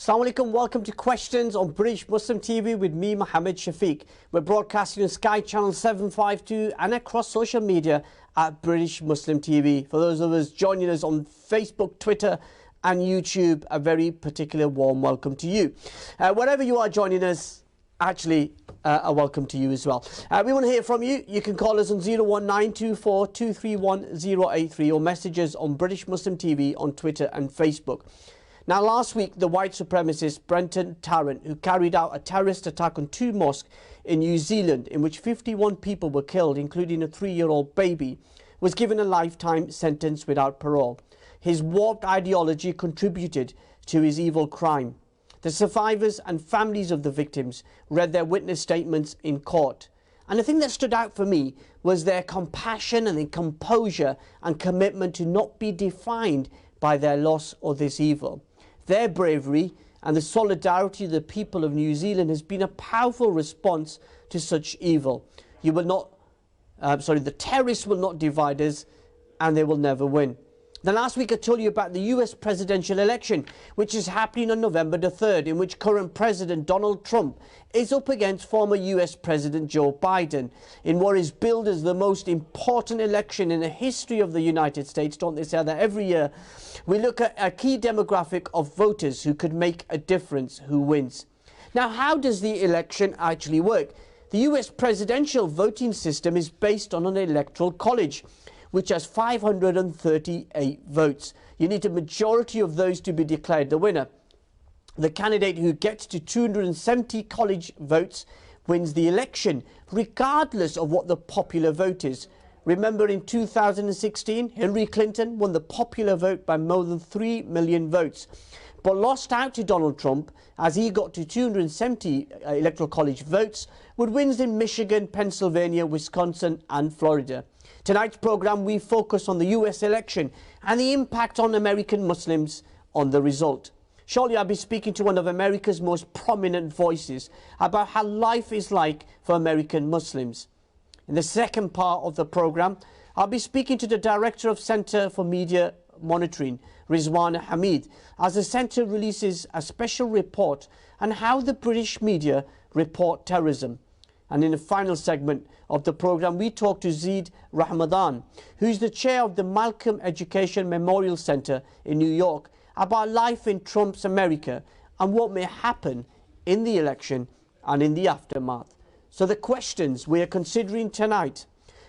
Assalamu alaikum, welcome to Questions on British Muslim TV with me, Mohammed Shafiq. We're broadcasting on Sky Channel 752 and across social media at British Muslim TV. For those of us joining us on Facebook, Twitter and YouTube, a very particular warm welcome to you. Wherever you are joining us, actually a welcome to you as well. We want to hear from you. You can call us on 01924 231 083 or message us on British Muslim TV on Twitter and Facebook. Now, last week, the white supremacist Brenton Tarrant, who carried out a terrorist attack on 2 mosques in New Zealand, in which 51 people were killed, including a 3-year-old baby, was given a lifetime sentence without parole. His warped ideology contributed to his evil crime. The survivors and families of the victims read their witness statements in court. And the thing that stood out for me was their compassion and their composure and commitment to not be defined by their loss or this evil. Their bravery and the solidarity of the people of New Zealand has been a powerful response to such evil. The terrorists will not divide us, and they will never win. Then last week I told you about the US presidential election, which is happening on November the 3rd, in which current President Donald Trump is up against former US President Joe Biden in what is billed as the most important election in the history of the United States. Don't they say that every year? We look at a key demographic of voters who could make a difference, who wins. Now, how does the election actually work? The US presidential voting system is based on an electoral college, which has 538 votes. You need a majority of those to be declared the winner. The candidate who gets to 270 college votes wins the election, regardless of what the popular vote is. Remember, in 2016, Hillary Clinton won the popular vote by more than 3 million votes, but lost out to Donald Trump as he got to 270 electoral college votes, with wins in Michigan, Pennsylvania, Wisconsin and Florida. Tonight's programme, we focus on the US election and the impact on American Muslims on the result. Shortly, I'll be speaking to one of America's most prominent voices about how life is like for American Muslims. In the second part of the programme, I'll be speaking to the Director of Centre for Media Monitoring, Rizwana Hamid, as the centre releases a special report on how the British media report terrorism. And in the final segment of the programme, we talk to Zaed Ramadan, who's the chair of the Malcolm Education Memorial Centre in New York, about life in Trump's America and what may happen in the election and in the aftermath. So the questions we are considering tonight: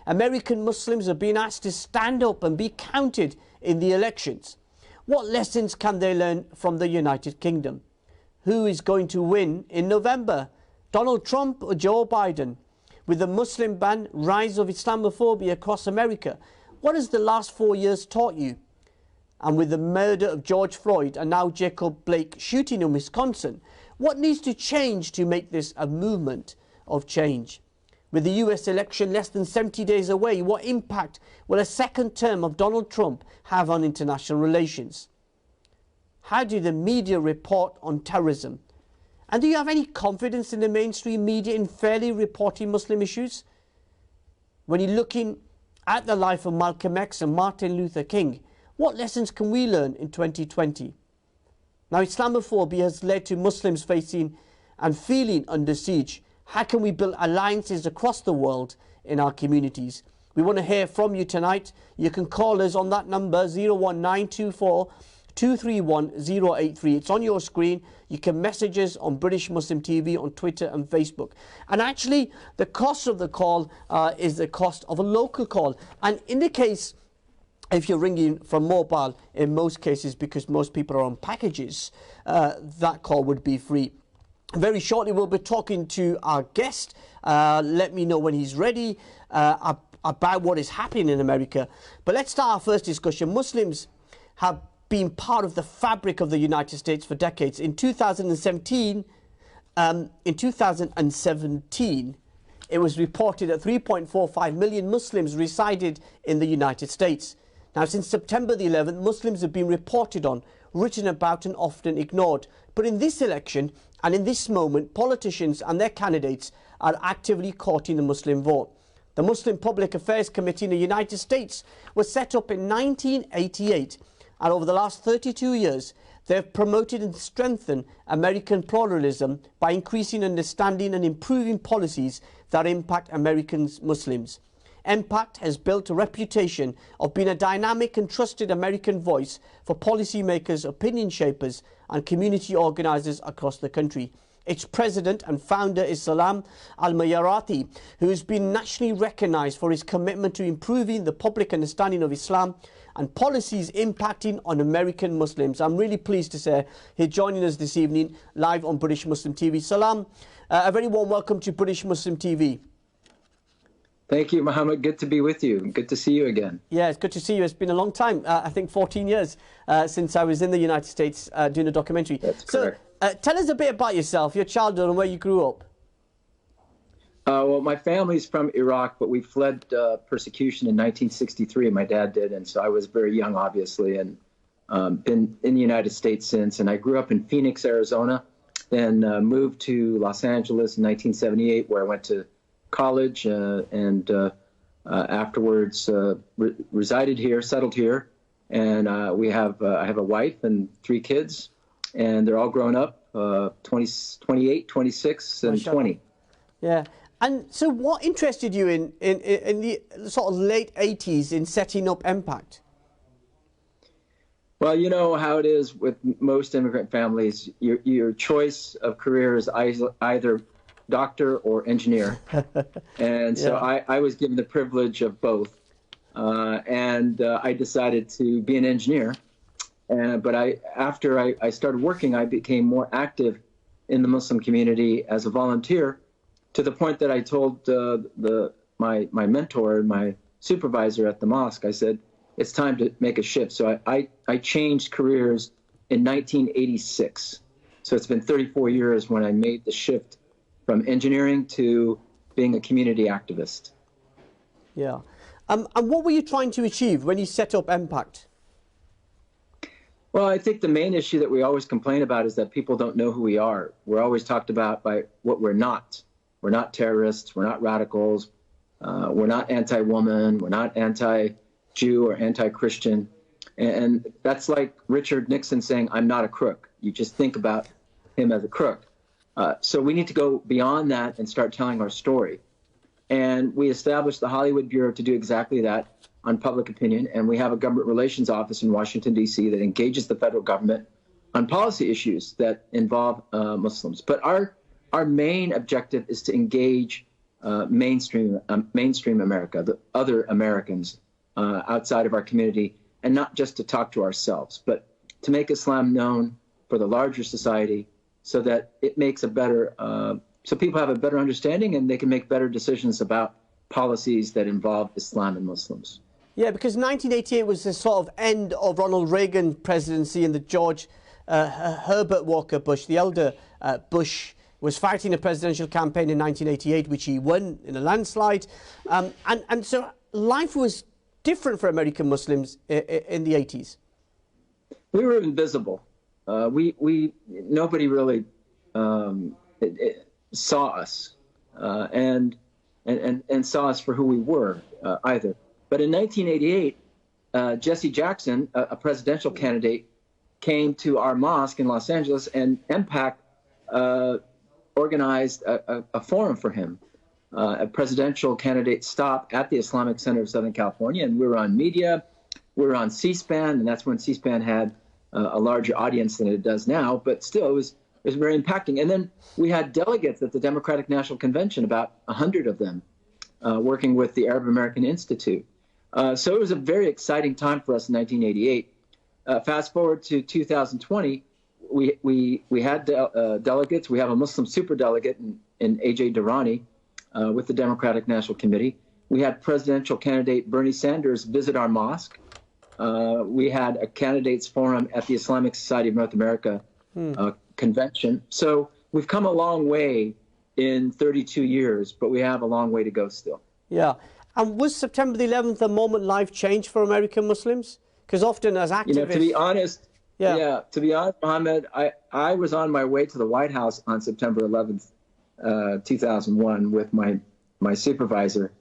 American Muslims are being asked to stand up and be counted in the elections. What lessons can they learn from the United Kingdom? Who is going to win in November? Donald Trump or Joe Biden? With the Muslim ban, rise of Islamophobia across America, what has the last 4 years taught you? And with the murder of George Floyd and now Jacob Blake shooting in Wisconsin, what needs to change to make this a movement of change? With the US election less than 70 days away, what impact will a second term of Donald Trump have on international relations? How do the media report on terrorism? And do you have any confidence in the mainstream media in fairly reporting Muslim issues? When you're looking at the life of Malcolm X and Martin Luther King, what lessons can we learn in 2020? Now, Islamophobia has led to Muslims facing and feeling under siege. How can we build alliances across the world in our communities? We want to hear from you tonight. You can call us on that number 01924 231 083. It's on your screen. You can message us on British Muslim TV on Twitter and Facebook. And actually, the cost of the call is the cost of a local call. And in the case, if you're ringing from mobile, in most cases, because most people are on packages, that call would be free. Very shortly, we'll be talking to our guest. Let me know when he's ready about what is happening in America. But let's start our first discussion. Muslims have been part of the fabric of the United States for decades. In 2017, it was reported that 3.45 million Muslims resided in the United States. Now, since September the 11th, Muslims have been reported on, written about and often ignored. But in this election and in this moment, politicians and their candidates are actively courting the Muslim vote. The Muslim Public Affairs Committee in the United States was set up in 1988 And over the last 32 years, they've promoted and strengthened American pluralism by increasing understanding and improving policies that impact American Muslims. MPACT has built a reputation of being a dynamic and trusted American voice for policymakers, opinion shapers and community organisers across the country. Its president and founder is Salman Al Marayati, who has been nationally recognised for his commitment to improving the public understanding of Islam and policies impacting on American Muslims. I'm really pleased to say he's joining us this evening live on British Muslim TV. Salam, a very warm welcome to British Muslim TV. Thank you, Mohammed. Good to be with you. Good to see you again. Yeah, it's good to see you. It's been a long time, I think 14 years since I was in the United States doing a documentary. That's correct. So tell us a bit about yourself, your childhood and where you grew up. Well, my family's from Iraq, but we fled persecution in 1963. My dad did, and so I was very young, obviously, and been in the United States since. And I grew up in Phoenix, Arizona, then moved to Los Angeles in 1978, where I went to college and afterwards resided here, settled here, and I have a wife and 3 kids, and they're all grown up, 28, 26, and 20. Yeah. And so what interested you in the sort of late 80s in setting up MPACT? Well, you know how it is with most immigrant families. Your choice of career is either doctor or engineer. And so yeah. I was given the privilege of both. And I decided to be an engineer. But after I started working, I became more active in the Muslim community as a volunteer, to the point that I told my mentor, my supervisor at the mosque, I said, it's time to make a shift. So I changed careers in 1986. So it's been 34 years when I made the shift from engineering to being a community activist. Yeah. And what were you trying to achieve when you set up MPACT? Well, I think the main issue that we always complain about is that people don't know who we are. We're always talked about by what we're not. We're not terrorists. We're not radicals. We're not anti-woman. We're not anti-Jew or anti-Christian. And that's like Richard Nixon saying, I'm not a crook. You just think about him as a crook. So we need to go beyond that and start telling our story. And we established the Hollywood Bureau to do exactly that on public opinion. And we have a government relations office in Washington, D.C. that engages the federal government on policy issues that involve Muslims. But our main objective is to engage mainstream America, the other Americans outside of our community, and not just to talk to ourselves, but to make Islam known for the larger society, so that it makes a better, so people have a better understanding and they can make better decisions about policies that involve Islam and Muslims. Yeah, because 1988 was the sort of end of Ronald Reagan presidency, and the George Herbert Walker Bush, the elder Bush, was fighting a presidential campaign in 1988, which he won in a landslide. And so life was different for American Muslims in the 80s. We were invisible. Nobody really saw us and saw us for who we were either. But in 1988, Jesse Jackson, a presidential candidate, came to our mosque in Los Angeles, and MPACT organized a forum for him, a presidential candidate stop at the Islamic Center of Southern California. And we were on media, we were on C-SPAN, and that's when C-SPAN had a larger audience than it does now, but still it was very impacting. And then we had delegates at the Democratic National Convention, about 100 of them, working with the Arab American Institute. So it was a very exciting time for us in 1988. Fast forward to 2020, we had delegates. We have a Muslim superdelegate in A.J. Durrani with the Democratic National Committee. We had presidential candidate Bernie Sanders visit our mosque. We had a candidates forum at the Islamic Society of North America convention. So we've come a long way in 32 years, but we have a long way to go still. Yeah. And was September the 11th a moment life change for American Muslims? Because often as activists... You know, to be honest, to be honest, Mohammed, I was on my way to the White House on September 11th, 2001 with my supervisor.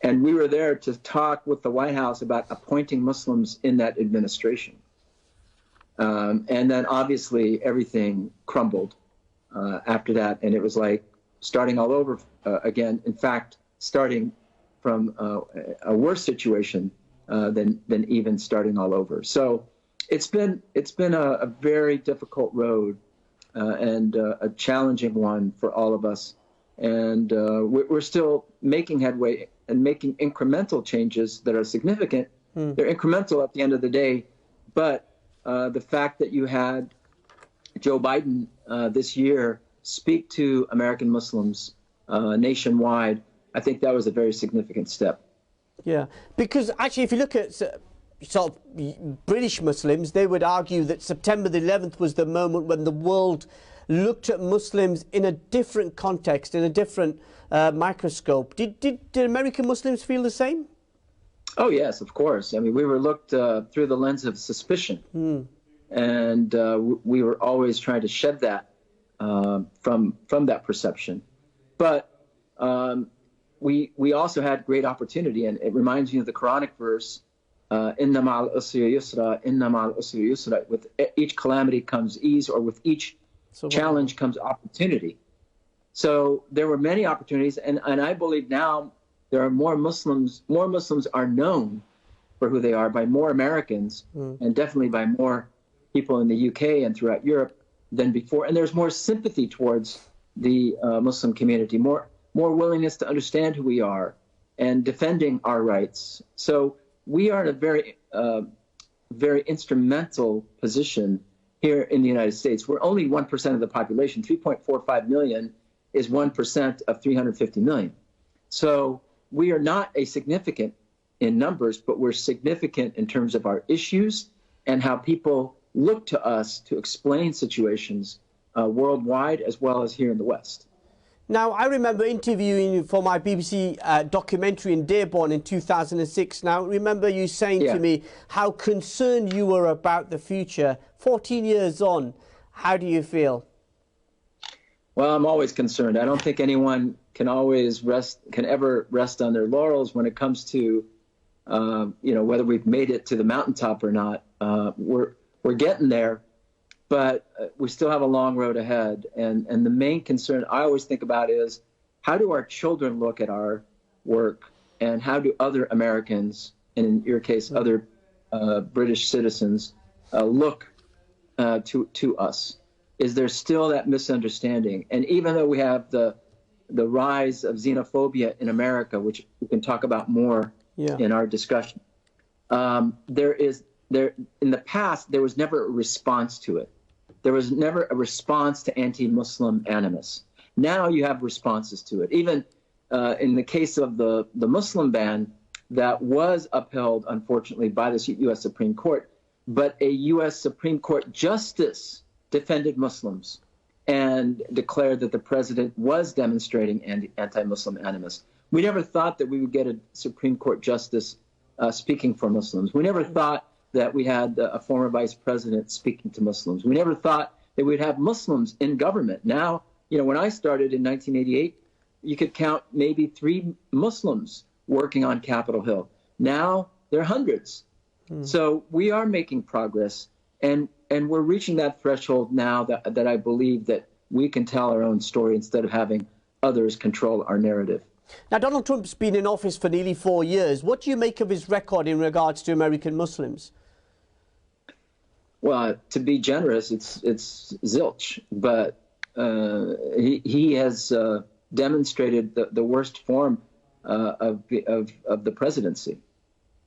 And we were there to talk with the White House about appointing Muslims in that administration. And then obviously everything crumbled after that, and it was like starting all over again. In fact, starting from a worse situation than even starting all over. So it's been a very difficult road and a challenging one for all of us. And we're still making headway and making incremental changes that are significant. They're incremental at the end of the day, but the fact that you had Joe Biden this year speak to American Muslims nationwide, I think that was a very significant step. Yeah, because actually if you look at sort of British Muslims, they would argue that September the 11th was the moment when the world looked at Muslims in a different context, in a different microscope. Did American Muslims feel the same? Oh, yes, of course. I mean, we were looked through the lens of suspicion. And we were always trying to shed that from that perception. But we also had great opportunity, and it reminds me of the Quranic verse, "Inna ma'al usri yusra, inna ma'al usri yusra." With each calamity comes ease, or with each challenge comes opportunity. So there were many opportunities, and I believe now there are more Muslims are known for who they are by more Americans, and definitely by more people in the UK and throughout Europe than before. And there's more sympathy towards the Muslim community, more willingness to understand who we are and defending our rights. So we are in a very instrumental position here in the United States. We're only 1% of the population. 3.45 million is 1% of 350 million. So we are not a significant in numbers, but we're significant in terms of our issues and how people look to us to explain situations worldwide as well as here in the West. Now, I remember interviewing you for my BBC documentary in Dearborn in 2006. Now, remember you saying to me how concerned you were about the future. 14 years on, how do you feel? Well, I'm always concerned. I don't think anyone can ever rest on their laurels when it comes to, whether we've made it to the mountaintop or not. We're getting there, but we still have a long road ahead. And the main concern I always think about is, how do our children look at our work, and how do other Americans, and in your case, other British citizens, look to us? Is there still that misunderstanding? And even though we have the rise of xenophobia in America, which we can talk about more in our discussion, in the past, there was never a response to it. There was never a response to anti-Muslim animus. Now you have responses to it. Even in the case of the Muslim ban, that was upheld, unfortunately, by the U.S. Supreme Court, but a U.S. Supreme Court justice defended Muslims and declared that the president was demonstrating anti-Muslim animus. We never thought that we would get a Supreme Court justice speaking for Muslims. We never thought that we had a former vice president speaking to Muslims. We never thought that we'd have Muslims in government. Now, when I started in 1988, you could count maybe 3 Muslims working on Capitol Hill. Now there are hundreds. So we are making progress, and we're reaching that threshold now that I believe that we can tell our own story instead of having others control our narrative. Now, Donald Trump's been in office for nearly 4 years. What do you make of his record in regards to American Muslims? Well, to be generous, it's zilch, but he has demonstrated the worst form of the presidency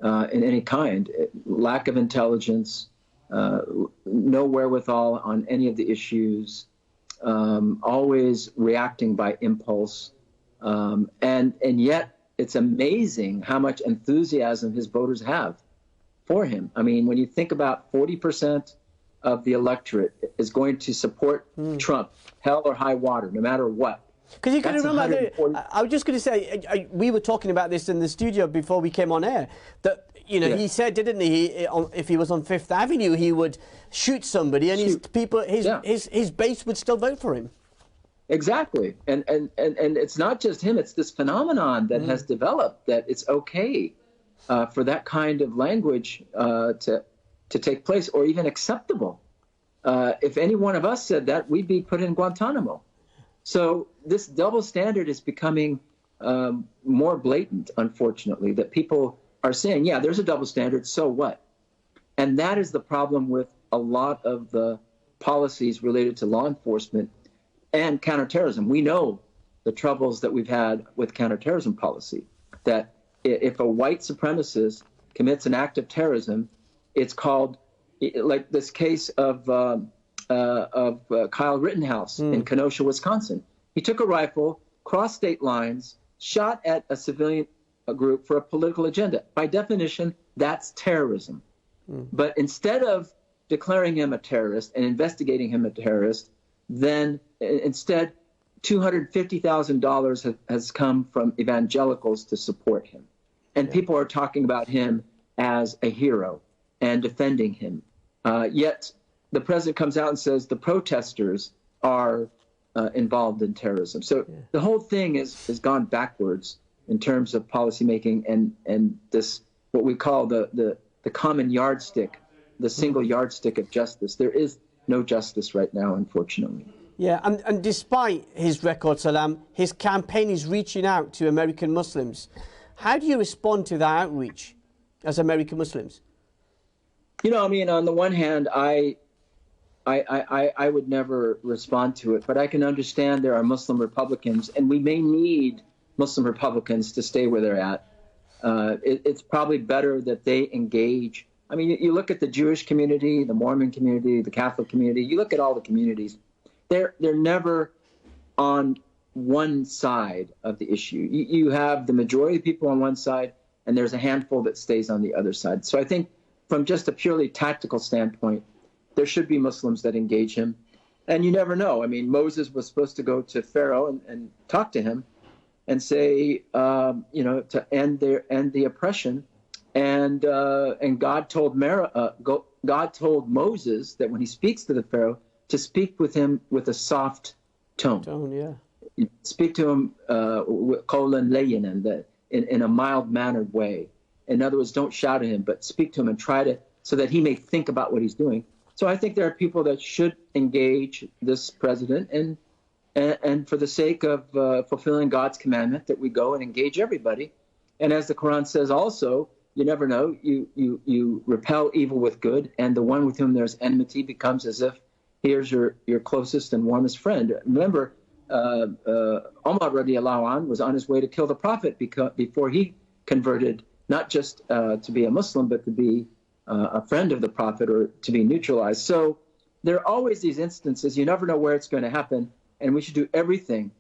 in any kind. Lack of intelligence, no wherewithal on any of the issues, always reacting by impulse, and yet it's amazing how much enthusiasm his voters have for him. I mean, when you think about 40% of the electorate is going to support Trump, hell or high water, no matter what. Because you can remember, I was just going to say, we were talking about this in the studio before we came on air, that, he said, didn't he, if he was on Fifth Avenue, he would shoot somebody and his base would still vote for him. Exactly. And it's not just him, it's this phenomenon that has developed, that it's okay for that kind of language to to take place or even acceptable. If any one of us said that, we'd be put in Guantanamo. So this double standard is becoming more blatant, unfortunately, that people are saying, yeah, there's a double standard, so what? And that is the problem with a lot of the policies related to law enforcement and counterterrorism. We know the troubles that we've had with counterterrorism policy, that if a white supremacist commits an act of terrorism, it's called, like this case of Kyle Rittenhouse in Kenosha, Wisconsin. He took a rifle, crossed state lines, shot at a civilian group for a political agenda. By definition, that's terrorism. But instead of declaring him a terrorist and investigating him a terrorist, then instead $250,000 has come from evangelicals to support him. And people are talking about him as a hero and defending him. Yet the president comes out and says the protesters are involved in terrorism. So the whole thing has gone backwards in terms of policymaking and this, what we call the common yardstick, the single yardstick of justice. There is no justice right now, unfortunately. Yeah, and despite his record, Salam, his campaign is reaching out to American Muslims. How do you respond to that outreach as American Muslims? You know, I mean, on the one hand, I would never respond to it, but I can understand there are Muslim Republicans, and we may need Muslim Republicans to stay where they're at. It's probably better that they engage. I mean, you look at the Jewish community, the Mormon community, the Catholic community, you look at all the communities, they're never on one side of the issue. You have the majority of people on one side, and there's a handful that stays on the other side. So I think from just a purely tactical standpoint, there should be Muslims that engage him. And you never know. I mean, Moses was supposed to go to Pharaoh and talk to him and say, you know, to end the oppression. And God told Moses that when he speaks to the Pharaoh, to speak with him with a soft tone. Speak to him qawlan layyinan, in a mild-mannered way. In other words, don't shout at him, but speak to him and try to, so that he may think about what he's doing. So I think there are people that should engage this president, and for the sake of fulfilling God's commandment, that we go and engage everybody. And as the Quran says also, you never know, you repel evil with good, and the one with whom there's enmity becomes as if here's your closest and warmest friend. Remember, Umar radiallahu anh was on his way to kill the Prophet before he converted, not just to be a Muslim, but to be a friend of the Prophet or to be neutralized. So there are always these instances. You never know where it's going to happen, and we should do everything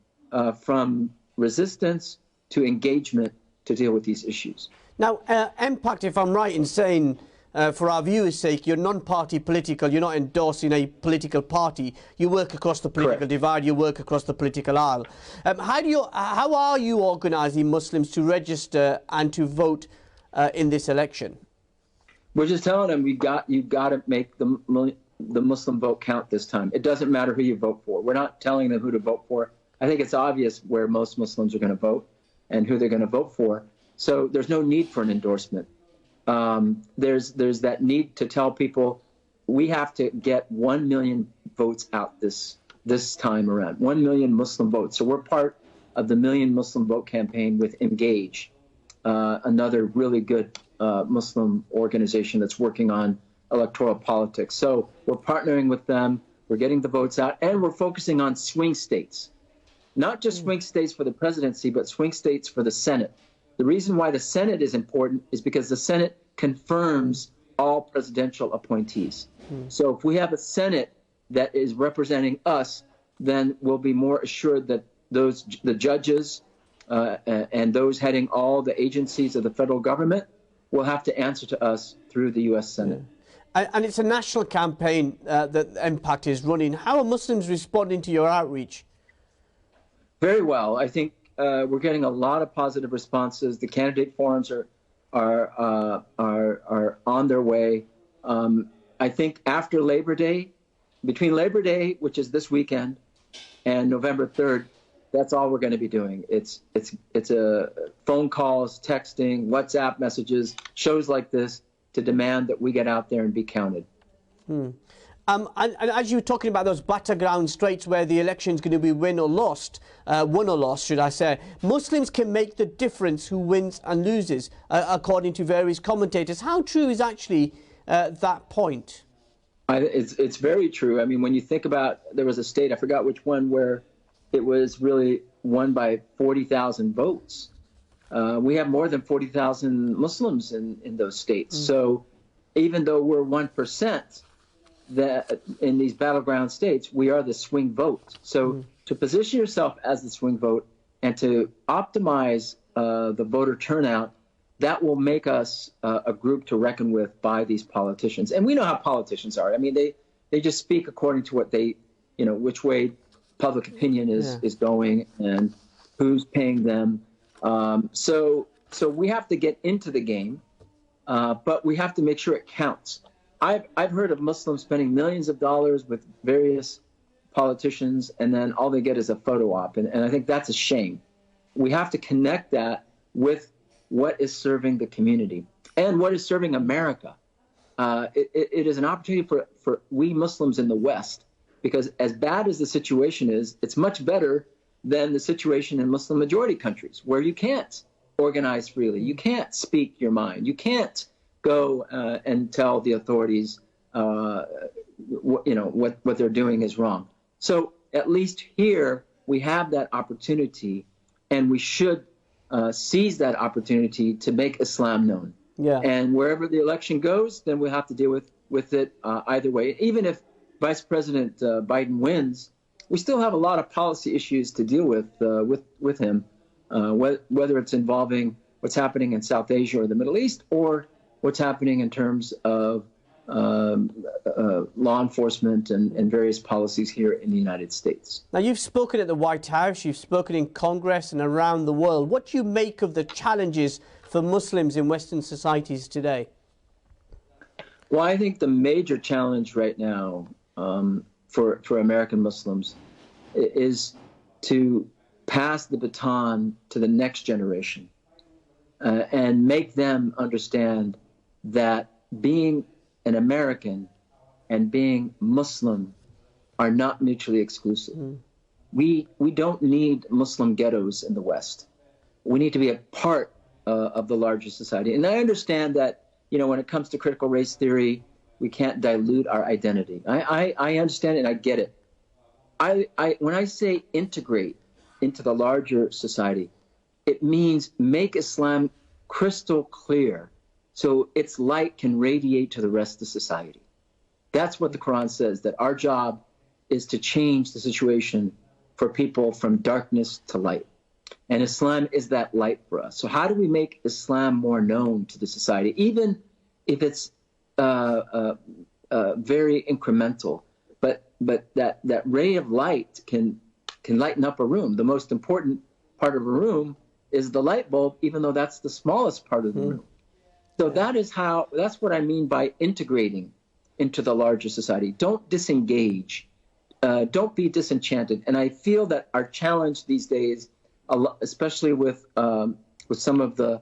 from resistance to engagement to deal with these issues. Now, Impact, if I'm right in saying, for our viewers' sake, you're non-party political, you're not endorsing a political party, you work across the political Correct. divide, you work across the political aisle. How are you organising Muslims to register and to vote in this election? We're just telling them you've got to make the Muslim vote count this time. It doesn't matter who you vote for. We're not telling them who to vote for. I think it's obvious where most Muslims are going to vote and who they're going to vote for. So there's no need for an endorsement. There's that need to tell people we have to get 1 million votes out this time around. 1 million Muslim votes. So we're part of the Million Muslim Vote campaign with Engage, another really good Muslim organization that's working on electoral politics. So we're partnering with them. We're getting the votes out, and we're focusing on swing states, not just swing states for the presidency, but swing states for the Senate. The reason why the Senate is important is because the Senate confirms all presidential appointees. So if we have a Senate that is representing us, then we'll be more assured that the judges and those heading all the agencies of the federal government will have to answer to us through the U.S. Senate. And it's a national campaign that Impact is running. How are Muslims responding to your outreach? Very well. I think we're getting a lot of positive responses. The candidate forums are on their way. I think after Labor Day, between Labor Day, which is this weekend, and November 3rd, that's all we're going to be doing. It's phone calls, texting, WhatsApp messages, shows like this to demand that we get out there and be counted. And as you were talking about those battleground states where the election is going to be won or lost, should I say, Muslims can make the difference who wins and loses, according to various commentators. How true is actually that point? It's very true. I mean, when you think about, there was a state, I forgot which one, where it was really won by 40,000 votes. We have more than 40,000 Muslims in those states. So even though we're 1%, that in these battleground states, we are the swing vote. So to position yourself as the swing vote and to optimize the voter turnout, that will make us a group to reckon with by these politicians. And we know how politicians are. I mean, they just speak according to what they, which way public opinion is going and who's paying them. So we have to get into the game, but we have to make sure it counts. I've heard of Muslims spending millions of dollars with various politicians, and then all they get is a photo op. And I think that's a shame. We have to connect that with what is serving the community and what is serving America. It is an opportunity for we Muslims in the West, because as bad as the situation is, it's much better than the situation in Muslim majority countries where you can't organize freely. You can't speak your mind. You can't go and tell the authorities, what they're doing is wrong. So at least here we have that opportunity, and we should seize that opportunity to make Islam known. Yeah. And wherever the election goes, then we'll have to deal with it either way. Even if Vice President Biden wins, we still have a lot of policy issues to deal with him, whether it's involving what's happening in South Asia or the Middle East, or what's happening in terms of law enforcement and various policies here in the United States. Now, you've spoken at the White House, you've spoken in Congress and around the world. What do you make of the challenges for Muslims in Western societies today? Well, I think the major challenge right now for American Muslims is to pass the baton to the next generation and make them understand that being an American and being Muslim are not mutually exclusive. We don't need Muslim ghettos in the West. We need to be a part of the larger society. And I understand that, when it comes to critical race theory, we can't dilute our identity. I understand it and I get it. When I say integrate into the larger society, it means make Islam crystal clear so its light can radiate to the rest of society. That's what the Quran says, that our job is to change the situation for people from darkness to light. And Islam is that light for us. So how do we make Islam more known to the society, even if it's very incremental? But that ray of light can lighten up a room. The most important part of a room is the light bulb, even though that's the smallest part of the room. So that's what I mean by integrating into the larger society. Don't disengage. Don't be disenchanted. And I feel that our challenge these days, especially with some of the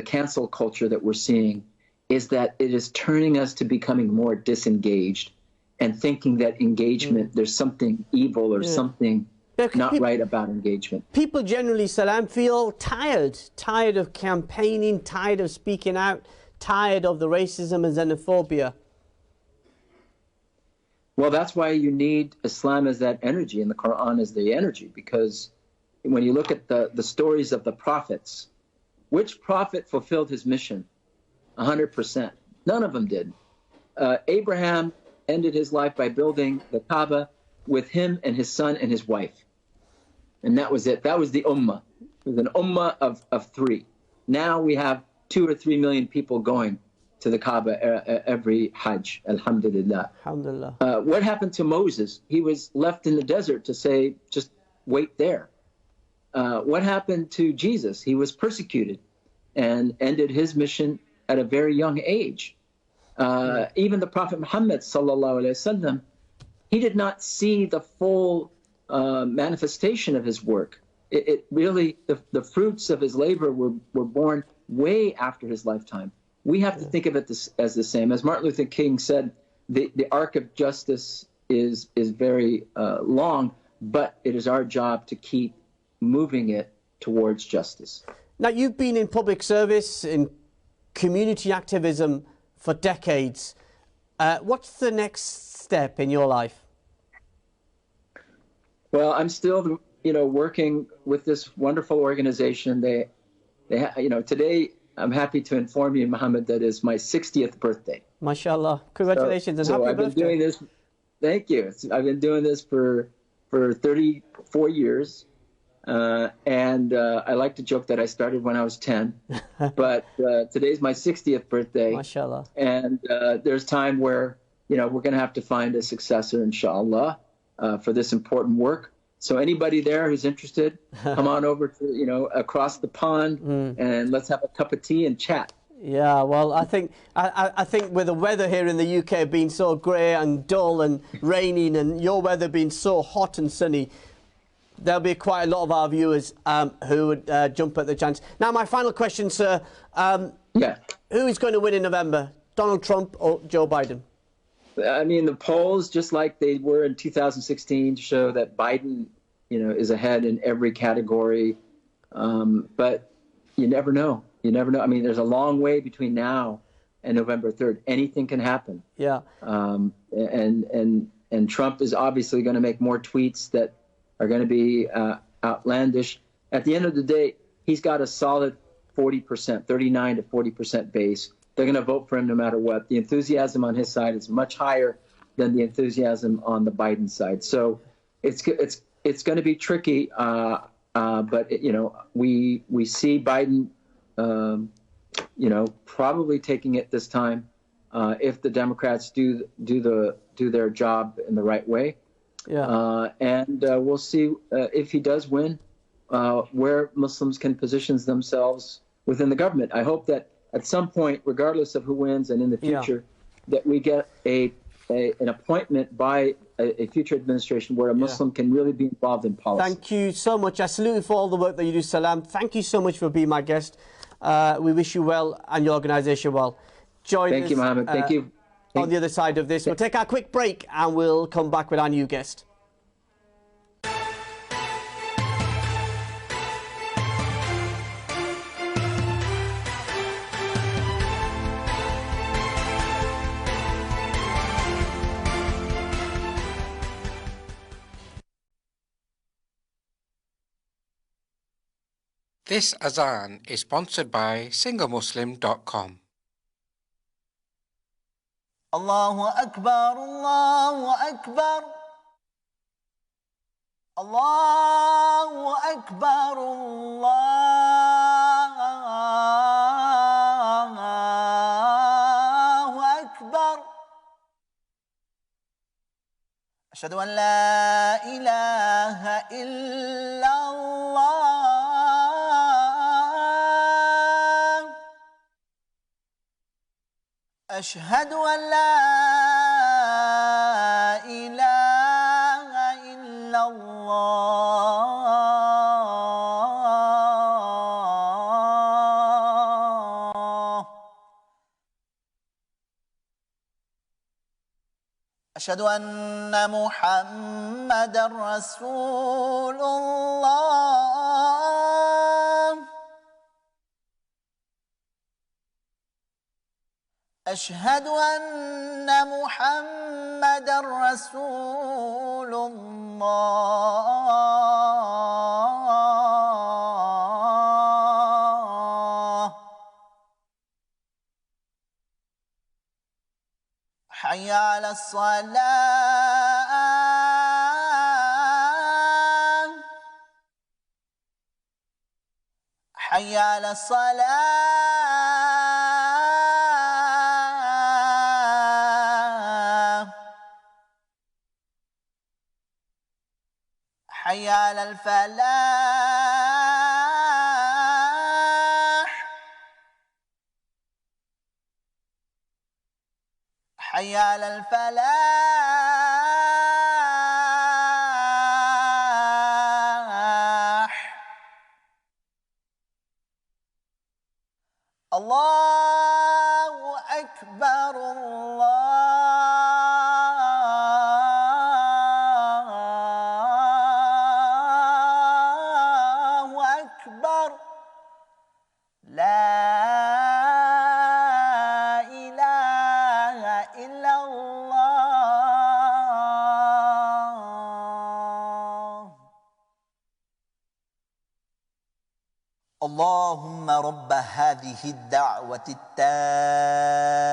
cancel culture that we're seeing, is that it is turning us to becoming more disengaged and thinking that engagement, there's something evil or something not right about engagement. People generally, Salam, feel tired of campaigning, tired of speaking out, tired of the racism and xenophobia. Well, that's why you need Islam as that energy and the Quran as the energy, because when you look at the stories of the prophets, which prophet fulfilled his mission 100%? None of them did. Abraham ended his life by building the Kaaba with him and his son and his wife. And that was it. That was the ummah. It was an ummah of three. Now we have 2 or 3 million people going to the Kaaba every Hajj, alhamdulillah. Alhamdulillah. What happened to Moses? He was left in the desert to say, just wait there. What happened to Jesus? He was persecuted and ended his mission at a very young age. Even the Prophet Muhammad sallallahu alaihi wasallam, he did not see the full manifestation of his work. It really, the fruits of his labor were born way after his lifetime. we have to think of it as the same. As Martin Luther King said, the arc of justice is very long, but it is our job to keep moving it towards justice. Now, you've been in public service, in community activism for decades. What's the next step in your life? Well, I'm still, working with this wonderful organization. Today I'm happy to inform you, Mohammed, that is my 60th birthday. MashaAllah. Congratulations and happy birthday. I've been doing this. Thank you. I've been doing this for 34 years. And I like to joke that I started when I was 10, but today's my 60th birthday. MashaAllah. And there's time where, we're going to have to find a successor, inshallah, for this important work. So anybody there who's interested, come on over to, across the pond and let's have a cup of tea and chat. Yeah, well, I think with the weather here in the UK being so grey and dull and raining, and your weather being so hot and sunny, there'll be quite a lot of our viewers who would jump at the chance. Now, my final question, sir. Who is going to win in November, Donald Trump or Joe Biden? I mean, the polls, just like they were in 2016, show that Biden, is ahead in every category. But you never know. You never know. I mean, there's a long way between now and November 3rd. Anything can happen. Yeah. And Trump is obviously going to make more tweets that are going to be outlandish. At the end of the day, he's got a solid 40%, 39 to 40% base. They're going to vote for him no matter what. The enthusiasm on his side is much higher than the enthusiasm on the Biden side. So it's going to be tricky. But we see Biden, probably taking it this time if the Democrats do their job in the right way. Yeah. And we'll see if he does win, where Muslims can position themselves within the government. I hope that at some point, regardless of who wins and in the future, that we get an appointment by a future administration where a Muslim can really be involved in policy. Thank you so much. I salute you for all the work that you do, Salam. Thank you so much for being my guest. We wish you well and your organisation well. Thank you, Mohammed. Thank you. On the other side of this, we'll take our quick break and we'll come back with our new guest. This Azan is sponsored by singlemuslim.com. Allahu Akbar, Allahu Akbar, Allahu Akbar, Allahu Akbar. Ashhadu an la ilaha illallah. أشهد أن لا إله إلا الله أشهد أن محمدًا رسول الله أشهد أن محمدًا رسول الله حي على الصلاة حي على الصلاة حي على الفلاح حي على الفلاح الله أكبر الله أكبر لا إله إلا الله اللهم رب هذه الدعوة التامة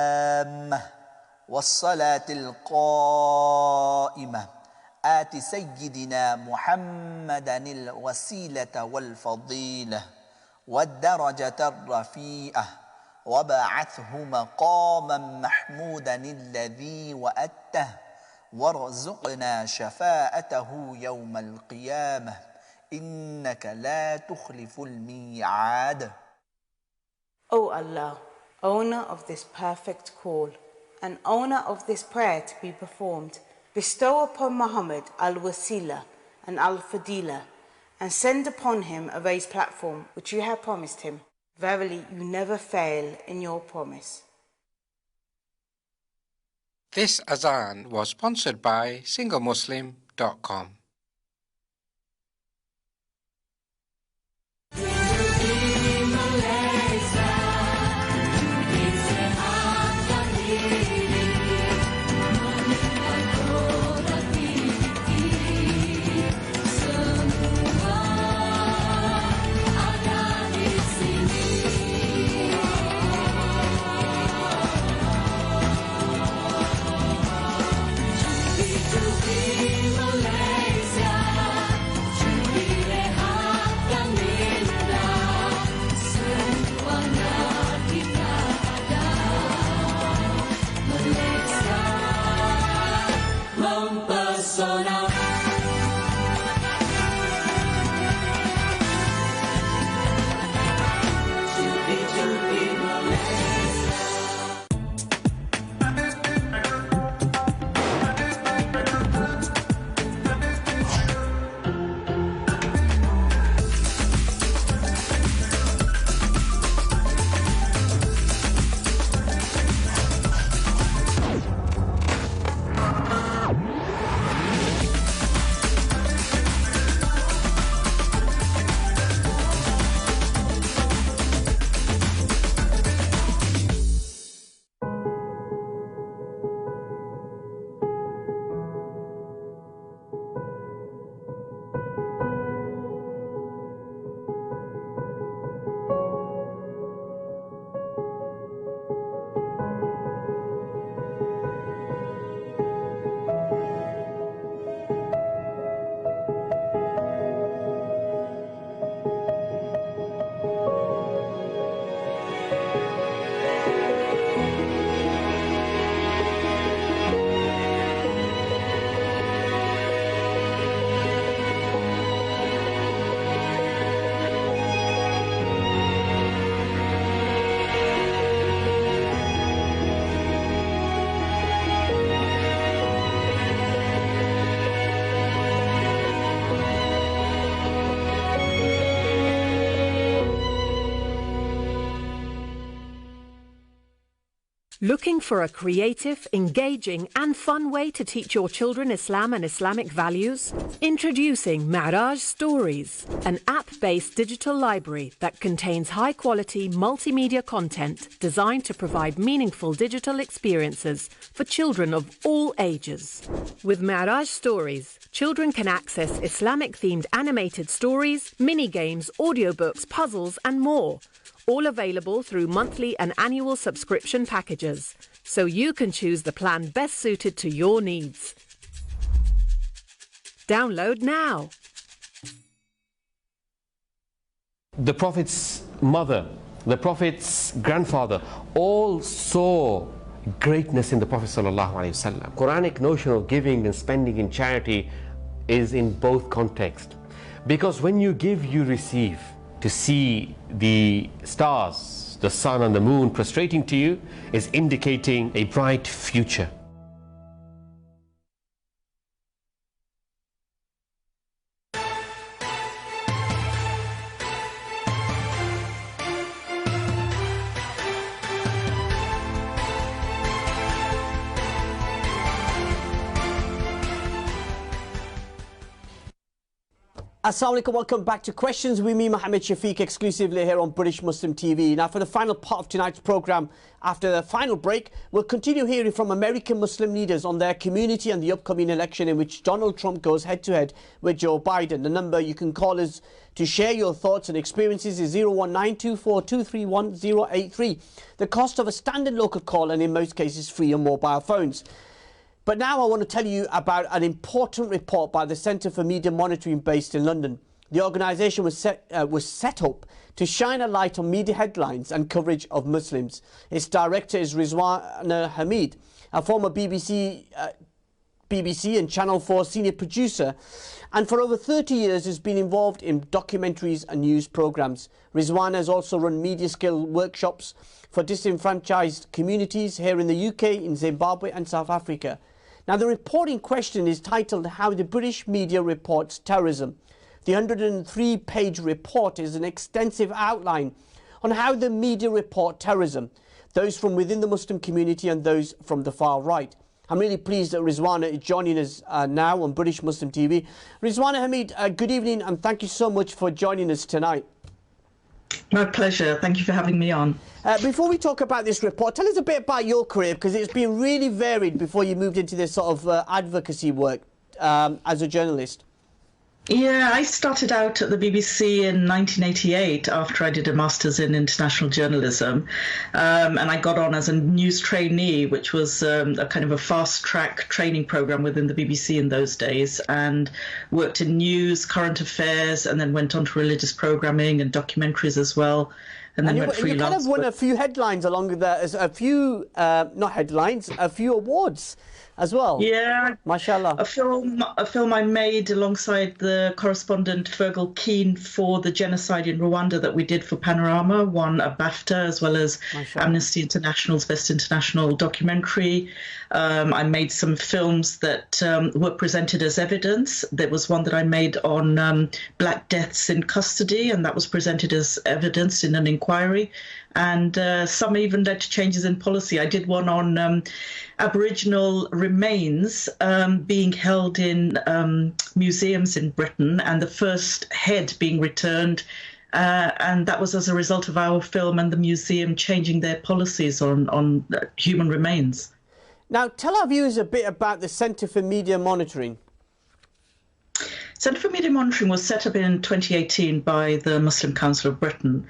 والصلاة القائمة آت سيدنا محمدا الوسيلة والفضيلة والدرجة الرفيعة وبعثه مقاما محمودا الذي وأته وارزقنا شفاعته يوم القيامة إنك لا تخلف الميعاد. O Allah, owner of this perfect call and owner of this prayer to be performed, bestow upon Muhammad al-Wasila and al-Fadila and send upon him a raised platform which you have promised him. Verily, you never fail in your promise. This Azan was sponsored by singlemuslim.com. Looking for a creative, engaging and fun way to teach your children Islam and Islamic values? Introducing Mi'raj Stories, an app-based digital library that contains high-quality multimedia content designed to provide meaningful digital experiences for children of all ages. With Mi'raj Stories, children can access Islamic-themed animated stories, mini-games, audiobooks, puzzles and more. All available through monthly and annual subscription packages, so you can choose the plan best suited to your needs. Download now. The Prophet's mother, the Prophet's grandfather, all saw greatness in the Prophet ﷺ. Quranic notion of giving and spending in charity is in both contexts. Because when you give, you receive. To see the stars, the sun and the moon prostrating to you is indicating a bright future. Assalamu alaikum, welcome back to Questions with me, Mohammed Shafiq, exclusively here on British Muslim TV. Now, for the final part of tonight's programme, after the final break, we'll continue hearing from American Muslim leaders on their community and the upcoming election in which Donald Trump goes head-to-head with Joe Biden. The number you can call us to share your thoughts and experiences is 01924231083. The cost of a standard local call, and in most cases free on mobile phones. But now I want to tell you about an important report by the Centre for Media Monitoring based in London. The organisation was set up to shine a light on media headlines and coverage of Muslims. Its director is Rizwana Hamid, a former BBC and Channel 4 senior producer, and for over 30 years has been involved in documentaries and news programmes. Rizwana has also run media skill workshops for disenfranchised communities here in the UK, in Zimbabwe and South Africa. Now, the report in question is titled How the British Media Reports Terrorism. The 103-page report is an extensive outline on how the media report terrorism, those from within the Muslim community and those from the far right. I'm really pleased that Rizwana is joining us now on British Muslim TV. Rizwana Hamid, good evening and thank you so much for joining us tonight. My pleasure. Thank you for having me on. Before we talk about this report, tell us a bit about your career, because it's been really varied before you moved into this sort of advocacy work as a journalist. Yeah, I started out at the BBC in 1988 after I did a master's in international journalism, and I got on as a news trainee, which was a kind of a fast-track training program within the BBC in those days, and worked in news, current affairs, and then went on to religious programming and documentaries as well. And then went freelance. You kind of won a few headlines along with that, a few, not headlines, a few awards as well. Yeah, mashallah. A film I made alongside the correspondent Fergal Keane for the genocide in Rwanda that we did for Panorama, won a BAFTA as well as Amnesty International's Best International Documentary. I made some films that were presented as evidence. There was one that I made on black deaths in custody, and that was presented as evidence in an inquiry. And some even led to changes in policy. I did one on Aboriginal remains being held in museums in Britain, and the first head being returned. And that was as a result of our film and the museum changing their policies on human remains. Now, tell our viewers a bit about the Centre for Media Monitoring. Centre for Media Monitoring was set up in 2018 by the Muslim Council of Britain.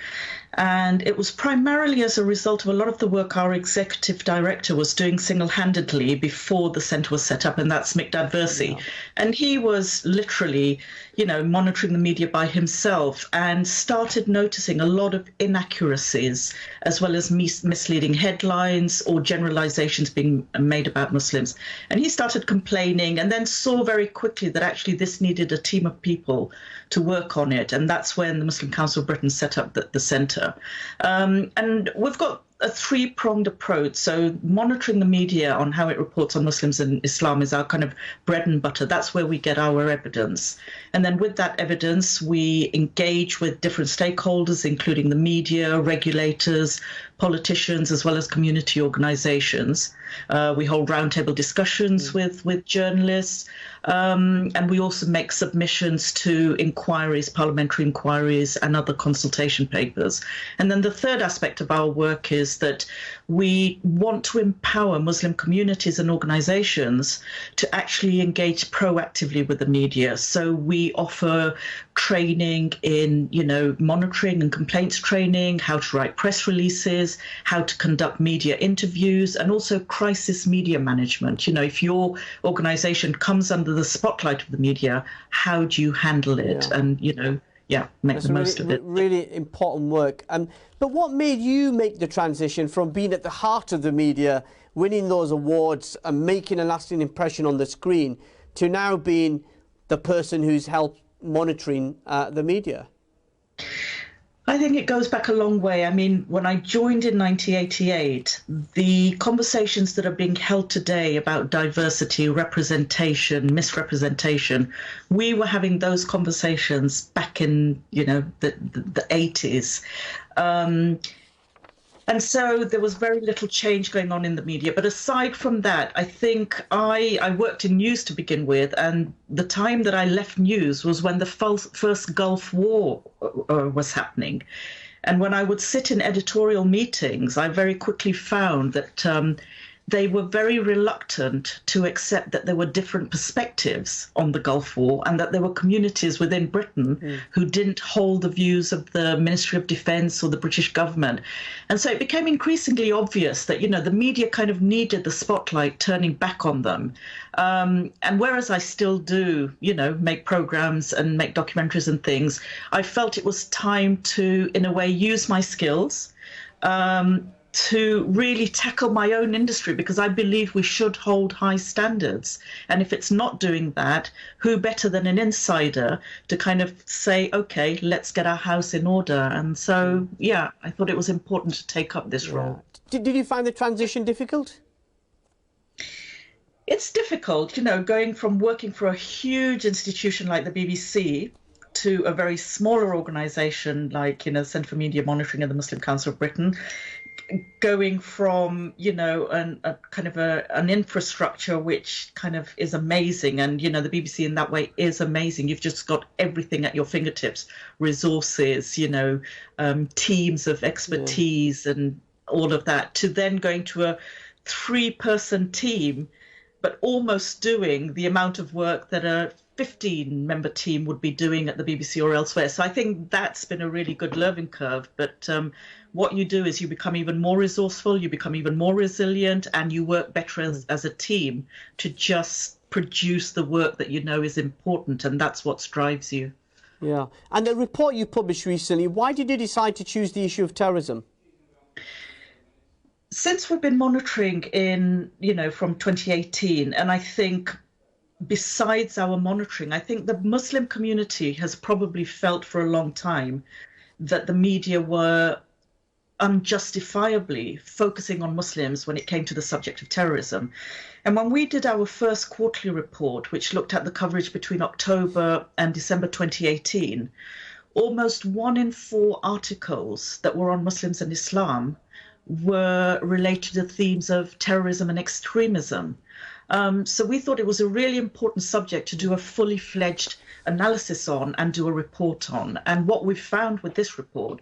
And it was primarily as a result of a lot of the work our executive director was doing single-handedly before the centre was set up, and that's Miqdad Versi. Yeah. And he was literally, monitoring the media by himself and started noticing a lot of inaccuracies as well as misleading headlines or generalizations being made about Muslims. And he started complaining and then saw very quickly that actually this needed a team of people to work on it. And that's when the Muslim Council of Britain set up the centre. And we've got a three-pronged approach. So monitoring the media on how it reports on Muslims and Islam is our kind of bread and butter. That's where we get our evidence. And then with that evidence, we engage with different stakeholders, including the media, regulators, politicians, as well as community organizations. We hold roundtable discussions with journalists, and we also make submissions to inquiries, parliamentary inquiries, and other consultation papers. And then the third aspect of our work is that we want to empower Muslim communities and organizations to actually engage proactively with the media. So we offer training in, monitoring and complaints training, how to write press releases, how to conduct media interviews, and also crisis media management. If your organization comes under the spotlight of the media, how do you handle it? Yeah. And, make the most of it. Really important work. But what made you make the transition from being at the heart of the media, winning those awards and making a lasting impression on the screen, to now being the person who's helped monitoring the media? I think it goes back a long way. I mean, when I joined in 1988, the conversations that are being held today about diversity, representation, misrepresentation, we were having those conversations back in, the 80s. And so there was very little change going on in the media. But aside from that, I think I worked in news to begin with. And the time that I left news was when the first Gulf War was happening. And when I would sit in editorial meetings, I very quickly found that they were very reluctant to accept that there were different perspectives on the Gulf War and that there were communities within Britain who didn't hold the views of the Ministry of Defence or the British government. And so it became increasingly obvious that, you know, the media kind of needed the spotlight turning back on them. And whereas I still do, you know, make programs and make documentaries and things, I felt it was time to, in a way, use my skills to really tackle my own industry, because I believe we should hold high standards. And if it's not doing that, who better than an insider to kind of say, okay, let's get our house in order. And so, yeah, I thought it was important to take up this role. Did you find the transition difficult? It's difficult, you know, going from working for a huge institution like the BBC to a very smaller organisation like, you know, Centre for Media Monitoring and the Muslim Council of Britain, going from, you know, an infrastructure which kind of is amazing. And, you know, the BBC in that way is amazing. You've just got everything at your fingertips, resources, you know, teams of expertise and all of that, to then going to a 3-person team, but almost doing the amount of work that a 15-member team would be doing at the BBC or elsewhere. So I think that's been a really good learning curve. But what you do is you become even more resourceful, you become even more resilient, and you work better as a team to just produce the work that you know is important, and that's what drives you. Yeah. And the report you published recently, why did you decide to choose the issue of terrorism? Since we've been monitoring in, you know, from 2018, and I think besides our monitoring, I think the Muslim community has probably felt for a long time that the media were unjustifiably focusing on Muslims when it came to the subject of terrorism. And when we did our first quarterly report, which looked at the coverage between October and December 2018, almost 1 in 4 articles that were on Muslims and Islam were related to themes of terrorism and extremism. So we thought it was a really important subject to do a fully fledged analysis on and do a report on. And what we've found with this report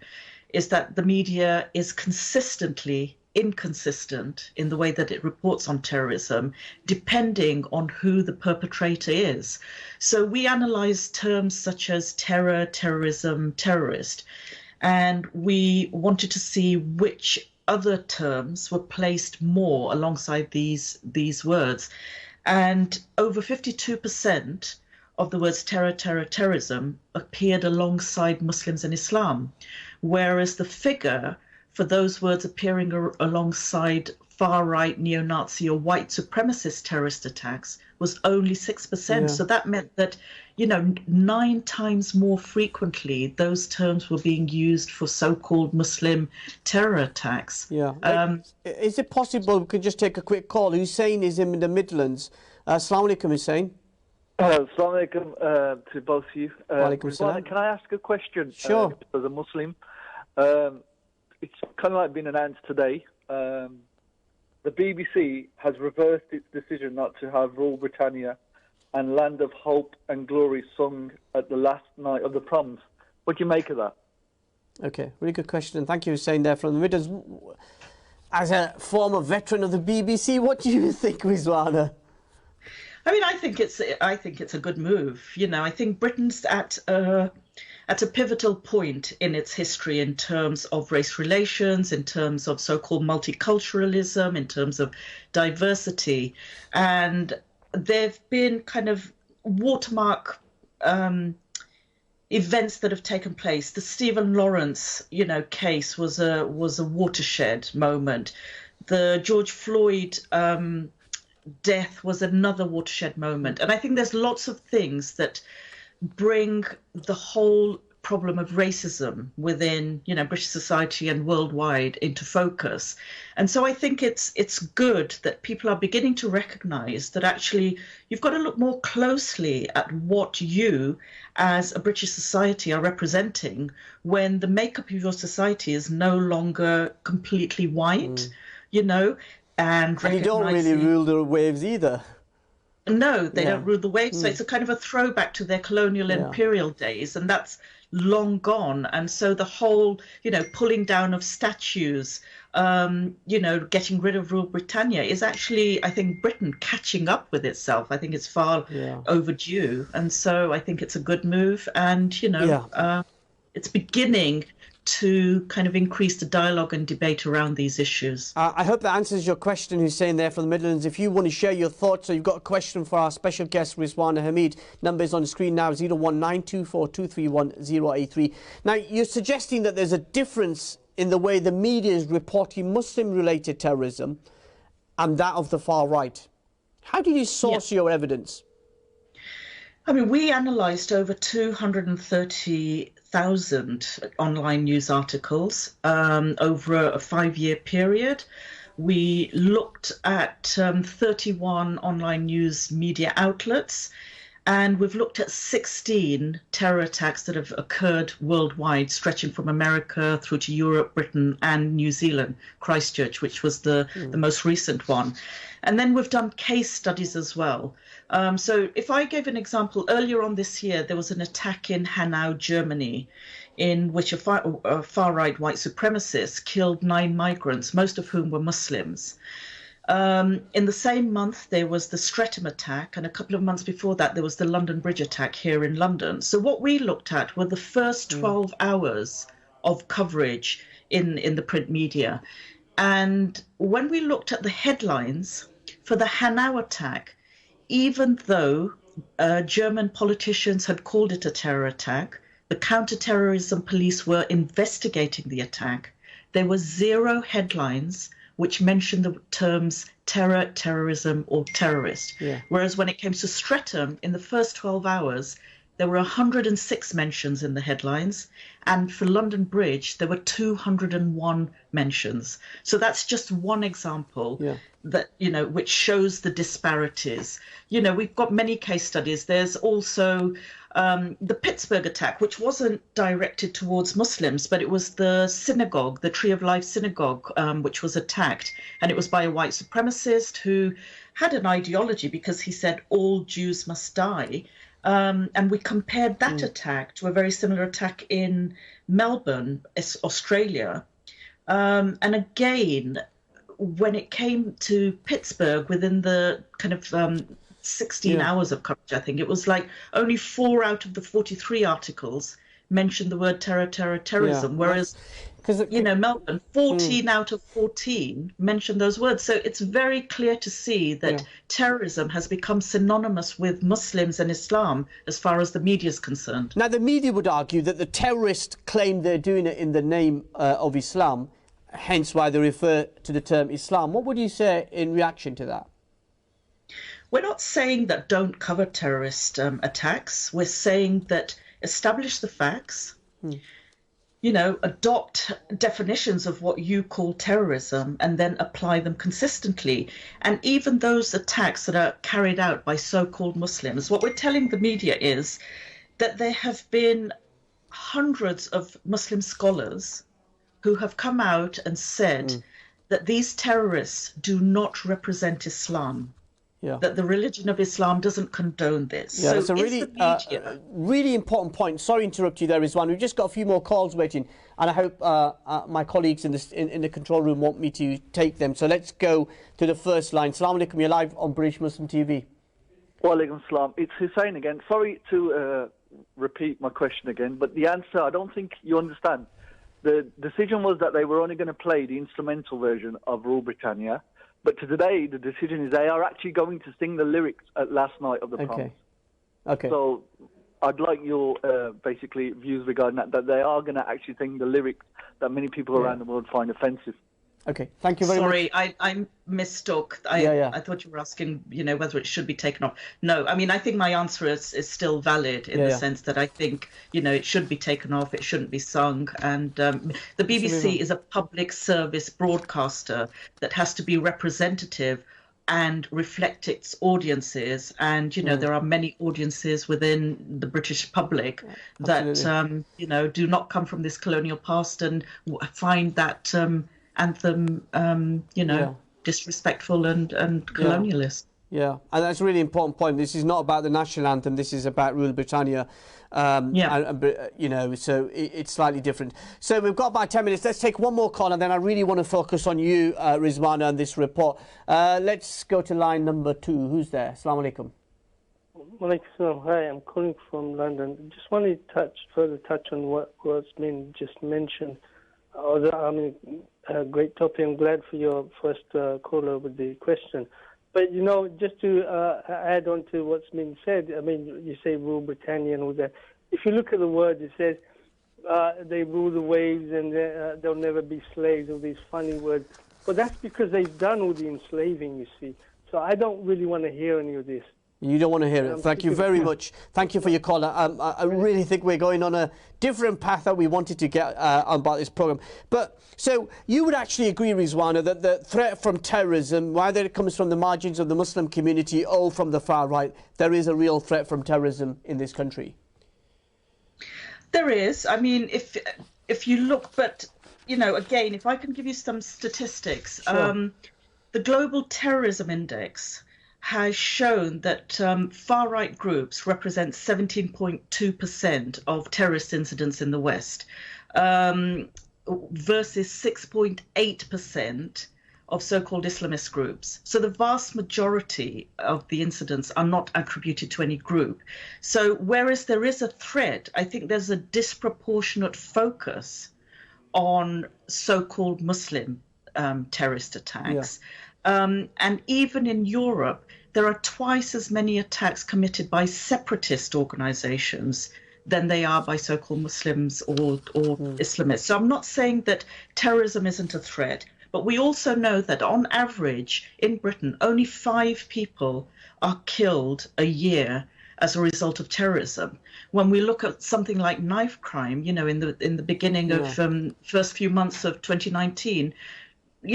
is that the media is consistently inconsistent in the way that it reports on terrorism, depending on who the perpetrator is. So we analysed terms such as terror, terrorism, terrorist, and we wanted to see which other terms were placed more alongside these words. And over 52% of the words terror, terror, terrorism appeared alongside Muslims and Islam, whereas the figure for those words appearing alongside far-right neo-Nazi or white supremacist terrorist attacks was only 6%. Yeah. So that meant that, you know, 9 times more frequently those terms were being used for so-called Muslim terror attacks. Yeah. Is it possible we could just take a quick call? Hussein is in the Midlands. Assalamu alaikum, Hussein. Assalamu alaikum to both of you. Can I ask a question? Sure. As a Muslim, it's kind of like been announced today. The BBC has reversed its decision not to have Rule Britannia and Land of Hope and Glory sung at the last night of the proms. What do you make of that? Okay, really good question. And thank you, Hussein, there from the Midlands. As a former veteran of the BBC, what do you think, Rizwana? I mean, I think it's a good move. You know, I think Britain's at a pivotal point in its history in terms of race relations, in terms of so-called multiculturalism, in terms of diversity. And there've been kind of watermark events that have taken place. The Stephen Lawrence, you know, case was a watershed moment. The George Floyd death was another watershed moment. And I think there's lots of things that bring the whole problem of racism within, British society and worldwide into focus. And so I think it's good that people are beginning to recognize that actually you've got to look more closely at what you as a British society are representing when the makeup of your society is no longer completely white, and you don't really rule the waves either. No, they don't rule the waves. So it's a kind of a throwback to their colonial imperial days, and that's long gone. And so the whole, pulling down of statues, getting rid of Rule Britannia is actually, I think, Britain catching up with itself. I think it's far overdue. And so I think it's a good move. And, it's beginning to kind of increase the dialogue and debate around these issues. I hope that answers your question, Hussein, there from the Midlands. If you want to share your thoughts, or you've got a question for our special guest, Rizwana Hamid, number is on the screen now, 01924231083. Now, you're suggesting that there's a difference in the way the media is reporting Muslim-related terrorism and that of the far right. How do you source your evidence? I mean, we analysed over 230,000 online news articles over a 5-year period. We looked at 31 online news media outlets, and we've looked at 16 terror attacks that have occurred worldwide, stretching from America through to Europe, Britain, and New Zealand, Christchurch, which was the most recent one. And then we've done case studies as well. So if I gave an example, earlier on this year, there was an attack in Hanau, Germany, in which a far-right white supremacist killed 9 migrants, most of whom were Muslims. In the same month, there was the Streatham attack, and a couple of months before that, there was the London Bridge attack here in London. So what we looked at were the first 12 hours of coverage in the print media. And when we looked at the headlines for the Hanau attack, even though German politicians had called it a terror attack, the counter-terrorism police were investigating the attack, there were 0 headlines which mentioned the terms terror, terrorism, or terrorist. Whereas when it came to Streatham, in the first 12 hours, there were 106 mentions in the headlines, and for London Bridge, there were 201 mentions. So that's just one example that, which shows the disparities. We've got many case studies. There's also the Pittsburgh attack, which wasn't directed towards Muslims, but it was the synagogue, the Tree of Life synagogue, which was attacked. And it was by a white supremacist who had an ideology because he said all Jews must die. And we compared that attack to a very similar attack in Melbourne, Australia. And again, when it came to Pittsburgh, within the kind of 16 hours of coverage, I think it was like only 4 out of the 43 articles mentioned the word terrorism, whereas Melbourne, 14 out of 14 mentioned those words. So it's very clear to see that terrorism has become synonymous with Muslims and Islam as far as the media is concerned. Now, the media would argue that the terrorists claim they're doing it in the name of Islam, hence why they refer to the term Islam. What would you say in reaction to that? We're not saying that don't cover terrorist attacks. We're saying that establish the facts, adopt definitions of what you call terrorism and then apply them consistently. And even those attacks that are carried out by so-called Muslims, what we're telling the media is that there have been hundreds of Muslim scholars who have come out and said that these terrorists do not represent Islam. That the religion of Islam doesn't condone this. Yeah, so it's a really important point. Sorry to interrupt you there, Rizwan. We've just got a few more calls waiting, and I hope my colleagues in the control room want me to take them. So let's go to the first line. Assalamu alaikum, you're live on British Muslim TV. Wa alaikum salam. It's Hussein again. Sorry to repeat my question again, but the answer, I don't think you understand. The decision was that they were only going to play the instrumental version of Rule Britannia. But today, the decision is they are actually going to sing the lyrics at last night of the proms. Okay. So I'd like your basically views regarding that they are going to actually sing the lyrics that many people around the world find offensive. Okay, thank you very much. Sorry, I mistook. I thought you were asking, whether it should be taken off. No, I mean, I think my answer is still valid in the sense that I think, it should be taken off. It shouldn't be sung. And the BBC is a public service broadcaster that has to be representative and reflect its audiences. And, there are many audiences within the British public that, do not come from this colonial past and find that anthem, disrespectful and colonialist. Yeah, and that's a really important point. This is not about the national anthem. This is about Rule Britannia. So it's slightly different. So we've got about 10 minutes. Let's take one more call, and then I really want to focus on you, Rizwana, and this report. Let's go to line number 2. Who's there? Assalamu alaikum. Walaikum. Hi, I'm calling from London. Just wanted to further touch on what's been just mentioned. A great topic. I'm glad for your first caller with the question. But, just to add on to what's been said, I mean, you say rule Britannia and all that. If you look at the word, it says they rule the waves and they'll never be slaves, all these funny words. But that's because they've done all the enslaving, you see. So I don't really want to hear any of this. You don't want to hear it. Thank you very much. Thank you for your call. I really think we're going on a different path that we wanted to get on about this programme. But so you would actually agree, Rizwana, that the threat from terrorism, whether it comes from the margins of the Muslim community or from the far right, there is a real threat from terrorism in this country? There is. I mean, if you look, but, again, if I can give you some statistics, Sure. The Global Terrorism Index has shown that far-right groups represent 17.2% of terrorist incidents in the West, versus 6.8% of so-called Islamist groups. So the vast majority of the incidents are not attributed to any group. So whereas there is a threat, I think there's a disproportionate focus on so-called Muslim terrorist attacks. And even in Europe, there are twice as many attacks committed by separatist organizations than they are by so-called Muslims or Islamists. So I'm not saying that terrorism isn't a threat, but we also know that on average in Britain, only 5 people are killed a year as a result of terrorism. When we look at something like knife crime, in the beginning of first few months of 2019,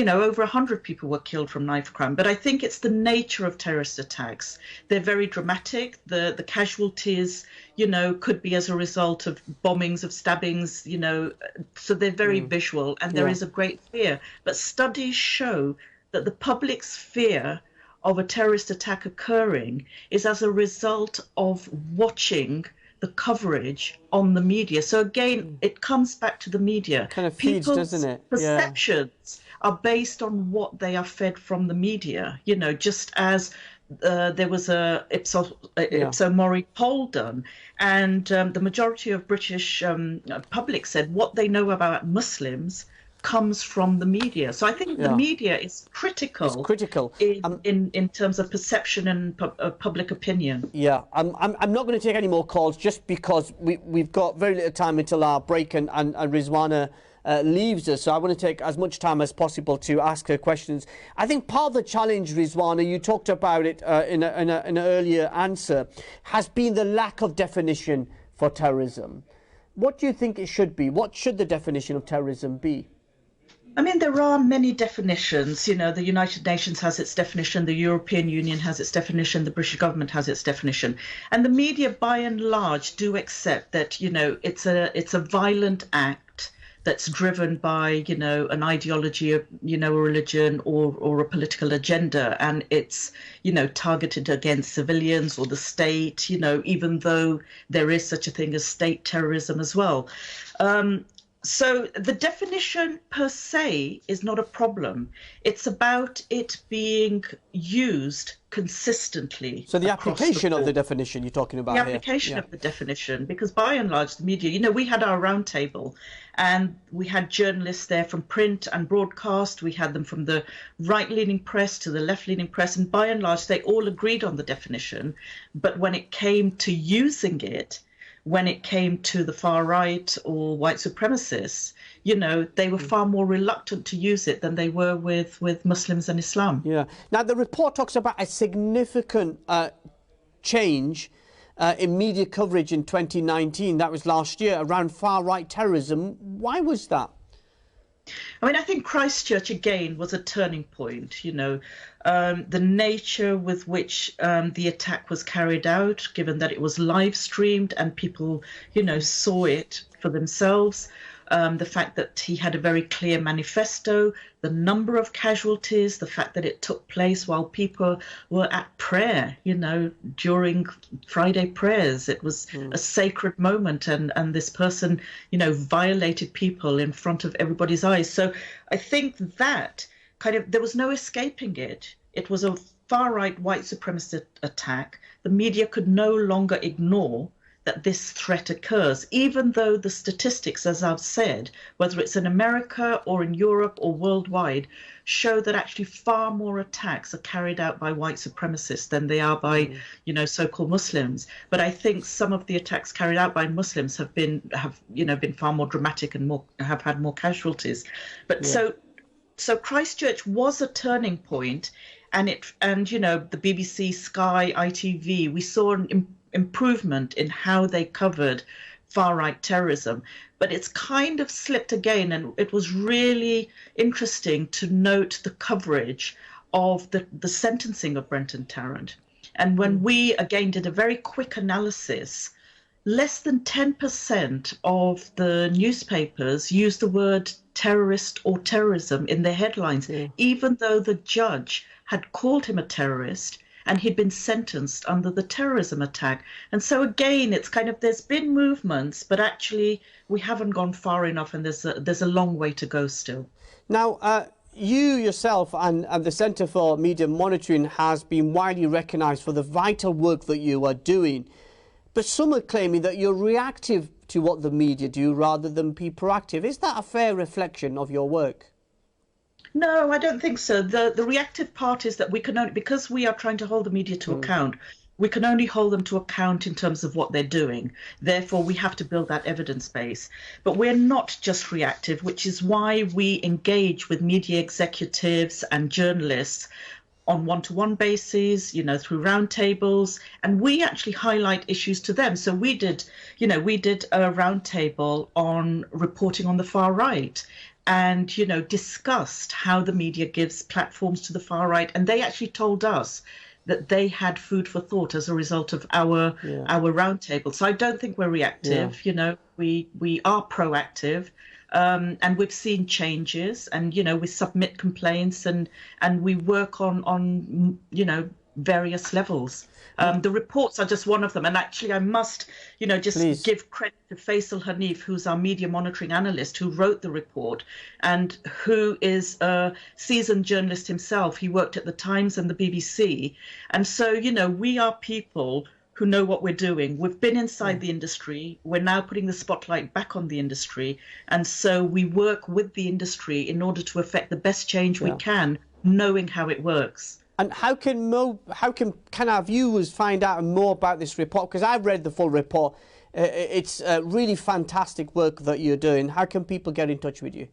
over 100 people were killed from knife crime. But I think it's the nature of terrorist attacks. They're very dramatic. The casualties, could be as a result of bombings, of stabbings, so they're very visual, and there is a great fear. But studies show that the public's fear of a terrorist attack occurring is as a result of watching the coverage on the media. So again, it comes back to the media. Kind of feeds, doesn't it? Perceptions are based on what they are fed from the media. Just as there was a Ipsos Mori poll done, and the majority of British public said what they know about Muslims comes from the media. So I think the media is critical. It's critical in terms of perception and public opinion. Yeah, I'm not going to take any more calls just because we've got very little time until our break, and Rizwana leaves us. So I want to take as much time as possible to ask her questions. I think part of the challenge, Rizwana, you talked about it in an earlier answer, has been the lack of definition for terrorism. What do you think it should be? What should the definition of terrorism be? I mean, there are many definitions. The United Nations has its definition, the European Union has its definition, the British government has its definition. And the media, by and large, do accept that, it's a violent act that's driven by, an ideology, a religion or a political agenda. And it's, targeted against civilians or the state, even though there is such a thing as state terrorism as well. So the definition per se is not a problem. It's about it being used consistently. So the application of the definition you're talking about here. The application of the definition, because by and large the media, we had our roundtable and we had journalists there from print and broadcast. We had them from the right-leaning press to the left-leaning press, and by and large they all agreed on the definition. But when it came to using it, when it came to the far right or white supremacists, you know, they were far more reluctant to use it than they were with Muslims and Islam. Yeah. Now, the report talks about a significant change in media coverage in 2019, that was last year, around far-right terrorism. Why was that? I mean, I think Christchurch, again, was a turning point, you know. The nature with which the attack was carried out, given that it was live streamed and people, you know, saw it for themselves. The fact that he had a very clear manifesto, the number of casualties, the fact that it took place while people were at prayer, you know, during Friday prayers. It was a sacred moment, and this person, you know, violated people in front of everybody's eyes. So I think that kind of, there was no escaping it. It was a far-right white supremacist attack. The media could no longer ignore that this threat occurs, even though the statistics, as I've said, whether it's in America or in Europe or worldwide, show that actually far more attacks are carried out by white supremacists than they are by, you know, so-called Muslims. But I think some of the attacks carried out by Muslims have been far more dramatic and have had more casualties. But so Christchurch was a turning point, and you know, the BBC, Sky, ITV, we saw an improvement in how they covered far-right terrorism, but it's kind of slipped again. And it was really interesting to note the coverage of the sentencing of Brenton Tarrant. And when we again did a very quick analysis, less than 10% of the newspapers used the word terrorist or terrorism in their headlines, even though the judge had called him a terrorist and he'd been sentenced under the terrorism attack. And so again, it's kind of, there's been movements, but actually we haven't gone far enough, and there's a long way to go still. Now, you yourself and the Centre for Media Monitoring has been widely recognised for the vital work that you are doing. But some are claiming that you're reactive to what the media do rather than be proactive. Is that a fair reflection of your work? No, I don't think so. The reactive part is that we can only, because we are trying to hold the media to account, we can only hold them to account in terms of what they're doing. Therefore, we have to build that evidence base. But we're not just reactive, which is why we engage with media executives and journalists on one-to-one basis, you know, through roundtables, and we actually highlight issues to them. So we did a roundtable on reporting on the far right, and, you know, discussed how the media gives platforms to the far right. And they actually told us that they had food for thought as a result of our roundtable. So I don't think we're reactive. You know, we are proactive. And we've seen changes, and, you know, we submit complaints, and we work on you know, various levels. The reports are just one of them. And actually, I must, you know, just give credit to Faisal Hanif, who's our media monitoring analyst, who wrote the report and who is a seasoned journalist himself. He worked at the Times and the BBC. And so, you know, we are people who know what we're doing. We've been inside the industry. We're now putting the spotlight back on the industry. And so we work with the industry in order to effect the best change we can, knowing how it works. And how can our viewers find out more about this report? Because I've read the full report. It's really fantastic work that you're doing. How can people get in touch with you?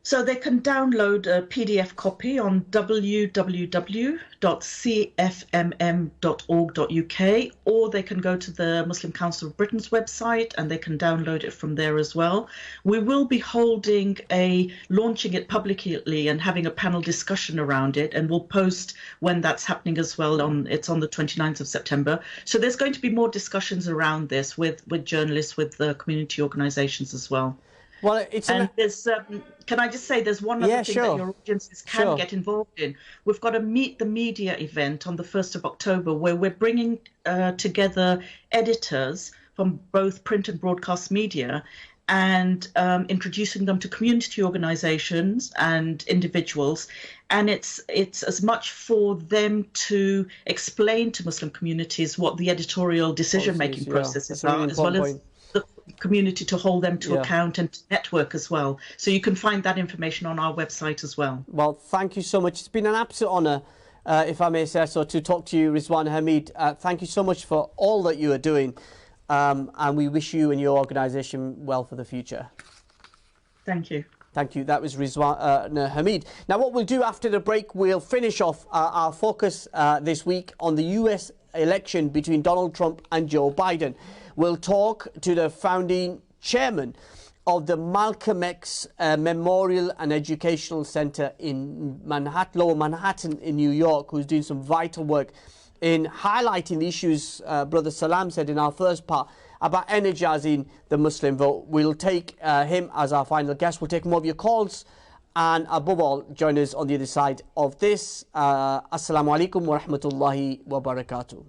So they can download a PDF copy on www.cfmm.org.uk, or they can go to the Muslim Council of Britain's website and they can download it from there as well. We will be launching it publicly and having a panel discussion around it, and we'll post when that's happening as well. It's on the 29th of September. So there's going to be more discussions around this with journalists, with the community organisations as well. Well, there's, can I just say, there's one other thing that your audiences can get involved in. We've got a Meet the Media event on the 1st of October where we're bringing together editors from both print and broadcast media and introducing them to community organisations and individuals. And it's as much for them to explain to Muslim communities what the editorial decision-making processes are, as well as the community to hold them to account and to network as well. So you can find that information on our website as well. Well, thank you so much. It's been an absolute honour, if I may say so, to talk to you, Rizwana Hamid. Thank you so much for all that you are doing, and we wish you and your organisation well for the future. Thank you. Thank you. That was Rizwana Hamid. Now, what we'll do after the break, we'll finish off our focus this week on the US election between Donald Trump and Joe Biden. We'll talk to the founding chairman of the Malcolm X Memorial and Educational Center in Manhattan, Lower Manhattan in New York, who's doing some vital work in highlighting the issues Brother Salam said in our first part about energizing the Muslim vote. We'll take him as our final guest. We'll take more of your calls, and above all, join us on the other side of this. Assalamu alaikum wa rahmatullahi wa barakatuh.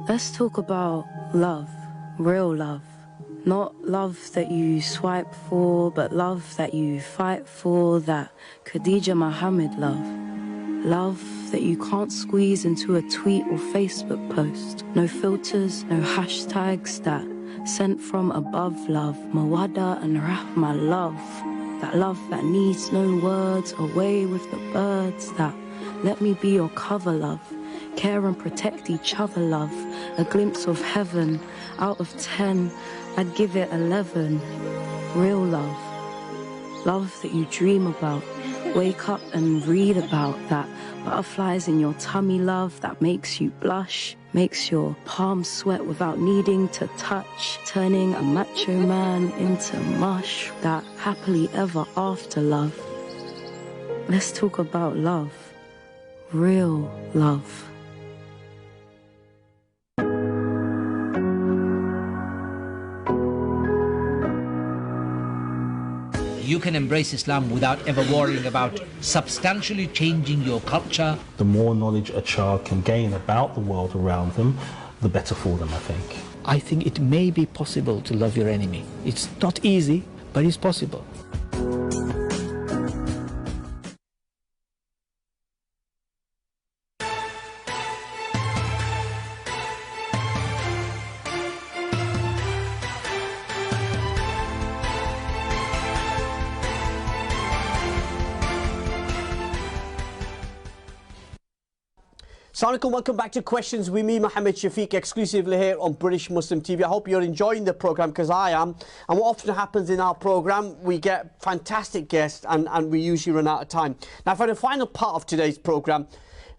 Let's talk about love, real love. Not love that you swipe for, but love that you fight for, that Khadija Mohammed love. Love that you can't squeeze into a tweet or Facebook post. No filters, no hashtags, that sent from above love. Mawadda and Rahma love. That love that needs no words, away with the birds. That let me be your cover love. Care and protect each other love. A glimpse of heaven. Out of 10, I'd give it 11. Real love. Love that you dream about. Wake up and read about. That butterflies in your tummy love that makes you blush. Makes your palms sweat without needing to touch. Turning a macho man into mush. That happily ever after love. Let's talk about love. Real love. You can embrace Islam without ever worrying about substantially changing your culture. The more knowledge a child can gain about the world around them, the better for them, I think. I think it may be possible to love your enemy. It's not easy, but it's possible. Assalamu alaikum, welcome back to Questions with me, Mohammed Shafiq, exclusively here on British Muslim TV. I hope you're enjoying the programme, because I am. And what often happens in our programme, we get fantastic guests and we usually run out of time. Now, for the final part of today's programme,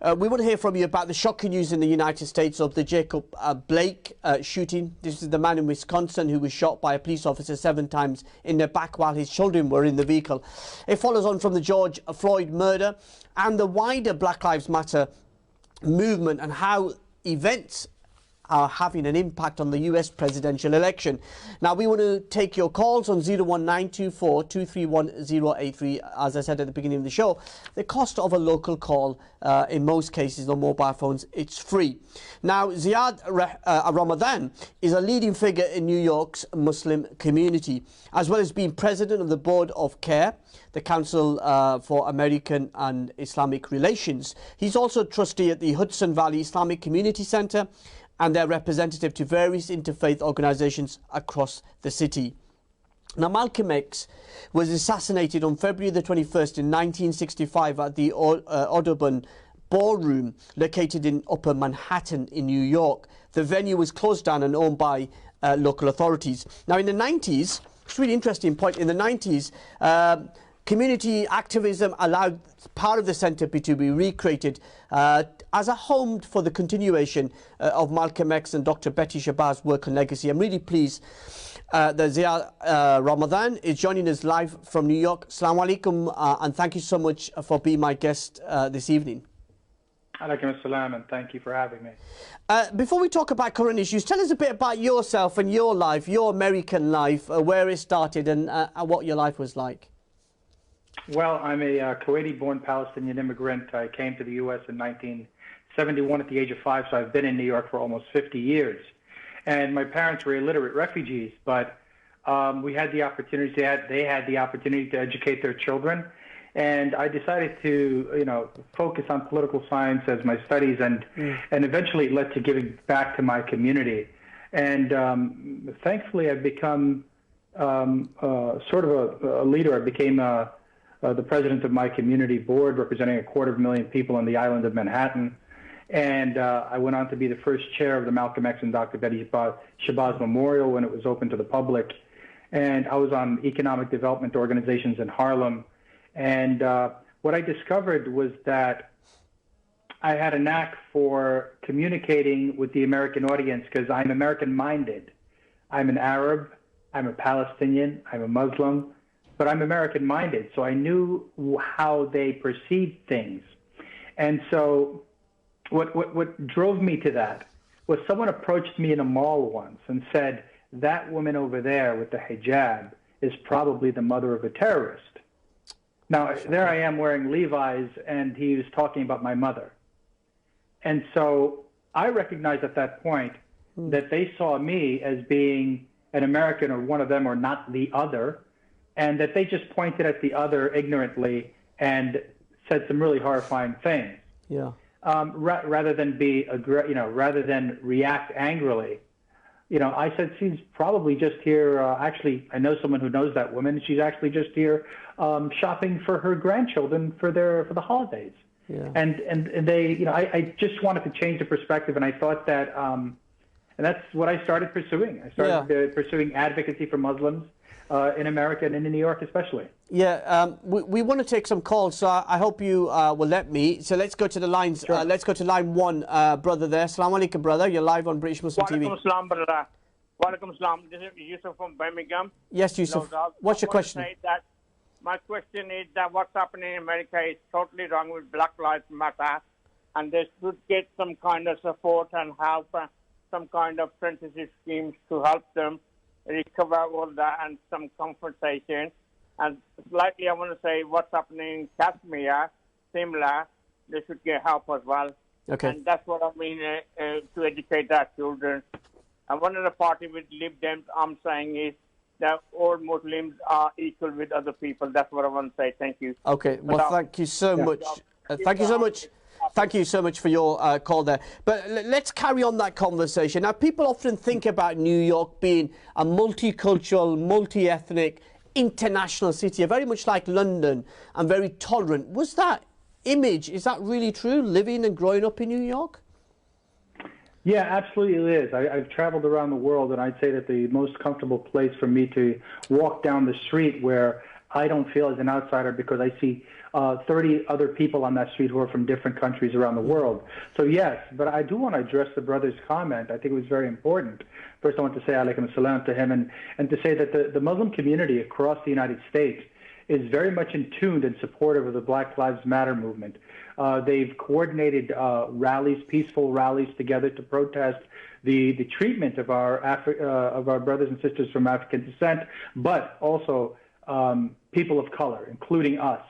We want to hear from you about the shocking news in the United States of the Jacob Blake shooting. This is the man in Wisconsin who was shot by a police officer 7 times in the back while his children were in the vehicle. It follows on from the George Floyd murder and the wider Black Lives Matter movement and how events are having an impact on the US presidential election. Now, we want to take your calls on 01924 231 083. As I said at the beginning of the show, the cost of a local call in most cases on mobile phones, it's free. Now, Zaed Ramadan is a leading figure in New York's Muslim community, as well as being president of the board of CAIR, the Council for American and Islamic Relations. He's also trustee at the Hudson Valley Islamic Community Center and their representative to various interfaith organisations across the city. Now, Malcolm X was assassinated on February the 21st in 1965 at the Audubon Ballroom, located in Upper Manhattan in New York. The venue was closed down and owned by local authorities. Now, in the 90s, it's a really interesting point, in the 90s, community activism allowed part of the centre to be recreated as a home for the continuation of Malcolm X and Dr. Betty Shabazz's work and legacy. I'm really pleased that Zaed Ramadan is joining us live from New York. Assalamu alaikum, and thank you so much for being my guest this evening. Alaikum assalam, and thank you for having me. Before we talk about current issues, tell us a bit about yourself and your life, your American life, where it started and what your life was like. Well, I'm a Kuwaiti-born Palestinian immigrant. I came to the U.S. in 1971 at the age of 5, so I've been in New York for almost 50 years. And my parents were illiterate refugees, but we had the opportunity, they had the opportunity to educate their children. And I decided to, focus on political science as my studies, and eventually it led to giving back to my community. And thankfully, I've become sort of a leader. I became the president of my community board, representing 250,000 people on the island of Manhattan. And I went on to be the first chair of the Malcolm X and Dr. Betty Shabazz Memorial when it was open to the public. And I was on economic development organizations in Harlem. And what I discovered was that I had a knack for communicating with the American audience because I'm American-minded. I'm an Arab, I'm a Palestinian, I'm a Muslim, but I'm American-minded, so I knew how they perceived things. And so what drove me to that was someone approached me in a mall once and said, that woman over there with the hijab is probably the mother of a terrorist. Now, there I am wearing Levi's, and he was talking about my mother. And so I recognized at that point that they saw me as being an American or one of them or not the other, and that they just pointed at the other ignorantly and said some really horrifying things. Yeah. Rather than rather than react angrily, I said she's probably just here. Actually, I know someone who knows that woman. She's actually just here shopping for her grandchildren for the holidays. Yeah. And they, I just wanted to change the perspective, and I thought that, and that's what I started pursuing. I started pursuing advocacy for Muslims in America and in New York especially. Yeah, we want to take some calls, so I hope you will let me. So let's go to the lines. Sure. Let's go to line 1, brother there. Assalamu alaikum, brother. You're live on British Muslim TV. Walaikum assalam, brother. Walaikum assalam. This is Yusuf from Birmingham. Yes, Yusuf. What's your question? My question is that what's happening in America is totally wrong with Black Lives Matter, and they should get some kind of support and help, some kind of apprenticeship schemes to help them recover all that and some compensation. And slightly, I want to say what's happening in Kashmir, similar, they should get help as well. Okay. And that's what I mean to educate our children. And one of the party with Lib Dems I'm saying is that all Muslims are equal with other people. That's what I want to say. Thank you. Okay. Well, thank you so much. Thank you so much. Thank you so much for your call there. But let's carry on that conversation. Now, people often think about New York being a multicultural, multi-ethnic, international city, very much like London, and very tolerant. Was that image, is that really true, living and growing up in New York? Yeah, absolutely it is. I've traveled around the world, and I'd say that the most comfortable place for me to walk down the street where I don't feel as an outsider because I see 30 other people on that street who are from different countries around the world. So yes, but I do want to address the brother's comment. I think it was very important. First, I want to say alaikum salam to him and to say that the Muslim community across the United States is very much in tune and supportive of the Black Lives Matter movement. They've coordinated rallies, peaceful rallies together to protest the treatment of our brothers and sisters from African descent, but also people of color, including us,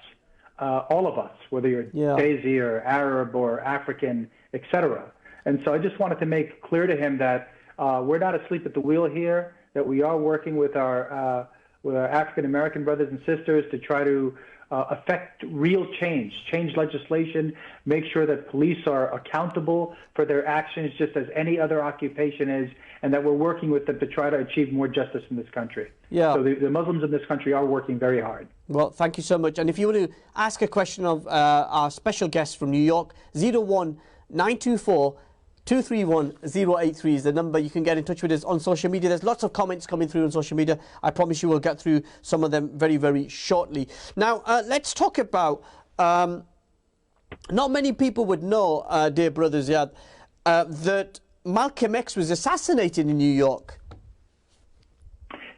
all of us, whether you're Daisy or Arab or African, etc. And so I just wanted to make clear to him that we're not asleep at the wheel here, that we are working with our African American brothers and sisters to try to affect real change legislation, make sure that police are accountable for their actions just as any other occupation is, and that we're working with them to try to achieve more justice in this country. Yeah. So the Muslims in this country are working very hard. Well, thank you so much. And if you want to ask a question of our special guest from New York, 01924 231 083 is the number. You can get in touch with us on social media. There's lots of comments coming through on social media. I promise you we'll get through some of them very, very shortly. Now, let's talk about, not many people would know, dear brother Zaed, that Malcolm X was assassinated in New York.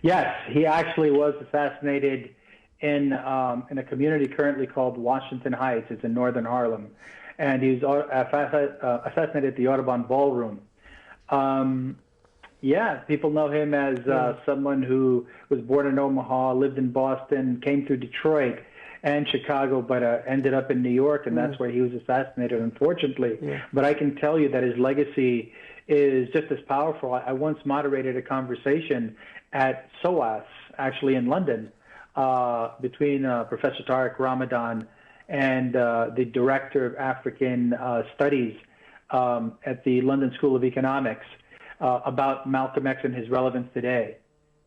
Yes, he actually was assassinated in a community currently called Washington Heights. It's in northern Harlem. And he was assassinated at the Audubon Ballroom. Yeah, people know him as someone who was born in Omaha, lived in Boston, came through Detroit and Chicago, but ended up in New York, and that's where he was assassinated, unfortunately. Yeah. But I can tell you that his legacy is just as powerful. I once moderated a conversation at SOAS, actually in London, between Professor Zaed Ramadan and the Director of African Studies at the London School of Economics about Malcolm X and his relevance today,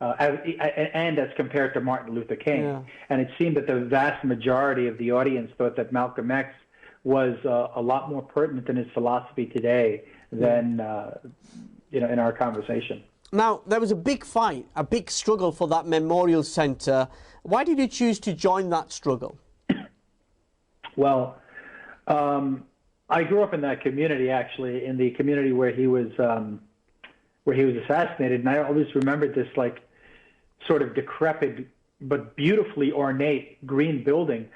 and as compared to Martin Luther King. Yeah. And it seemed that the vast majority of the audience thought that Malcolm X was a lot more pertinent in his philosophy today than in our conversation. Now, there was a big fight, a big struggle for that memorial centre. Why did you choose to join that struggle? Well, I grew up in that community, actually, in the community where he was assassinated, and I always remembered this like sort of decrepit but beautifully ornate green building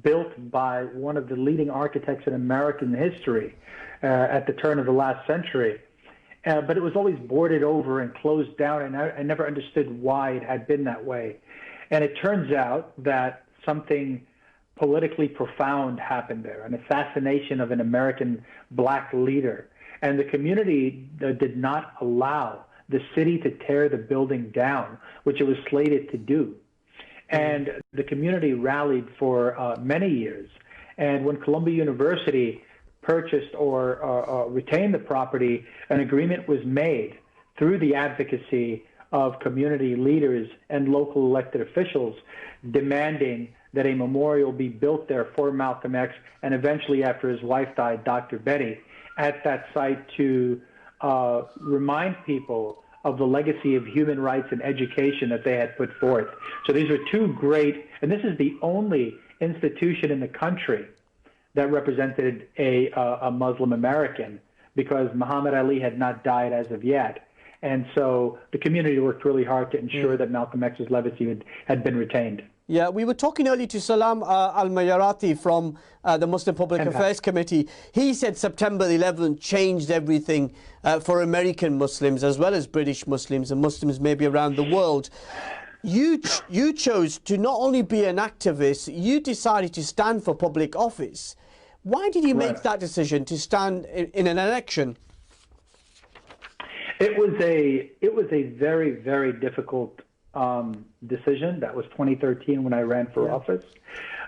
built by one of the leading architects in American history at the turn of the last century. But it was always boarded over and closed down, and I never understood why it had been that way. And it turns out that something politically profound happened there, an assassination of an American black leader. And the community did not allow the city to tear the building down, which it was slated to do. And the community rallied for many years. And when Columbia University purchased or retained the property, an agreement was made through the advocacy of community leaders and local elected officials demanding that a memorial be built there for Malcolm X, and eventually, after his wife died, Dr. Betty, at that site to remind people of the legacy of human rights and education that they had put forth. So these were two great, and this is the only institution in the country that represented a Muslim American, because Muhammad Ali had not died as of yet. And so the community worked really hard to ensure that Malcolm X's legacy had been retained. Yeah, we were talking earlier to Salman Al Marayati from the Muslim Public Affairs Committee. He said September 11th changed everything for American Muslims as well as British Muslims and Muslims maybe around the world. You chose to not only be an activist, you decided to stand for public office. Why did you make that decision to stand in an election? It was a very, very difficult decision. That was 2013 when I ran for office.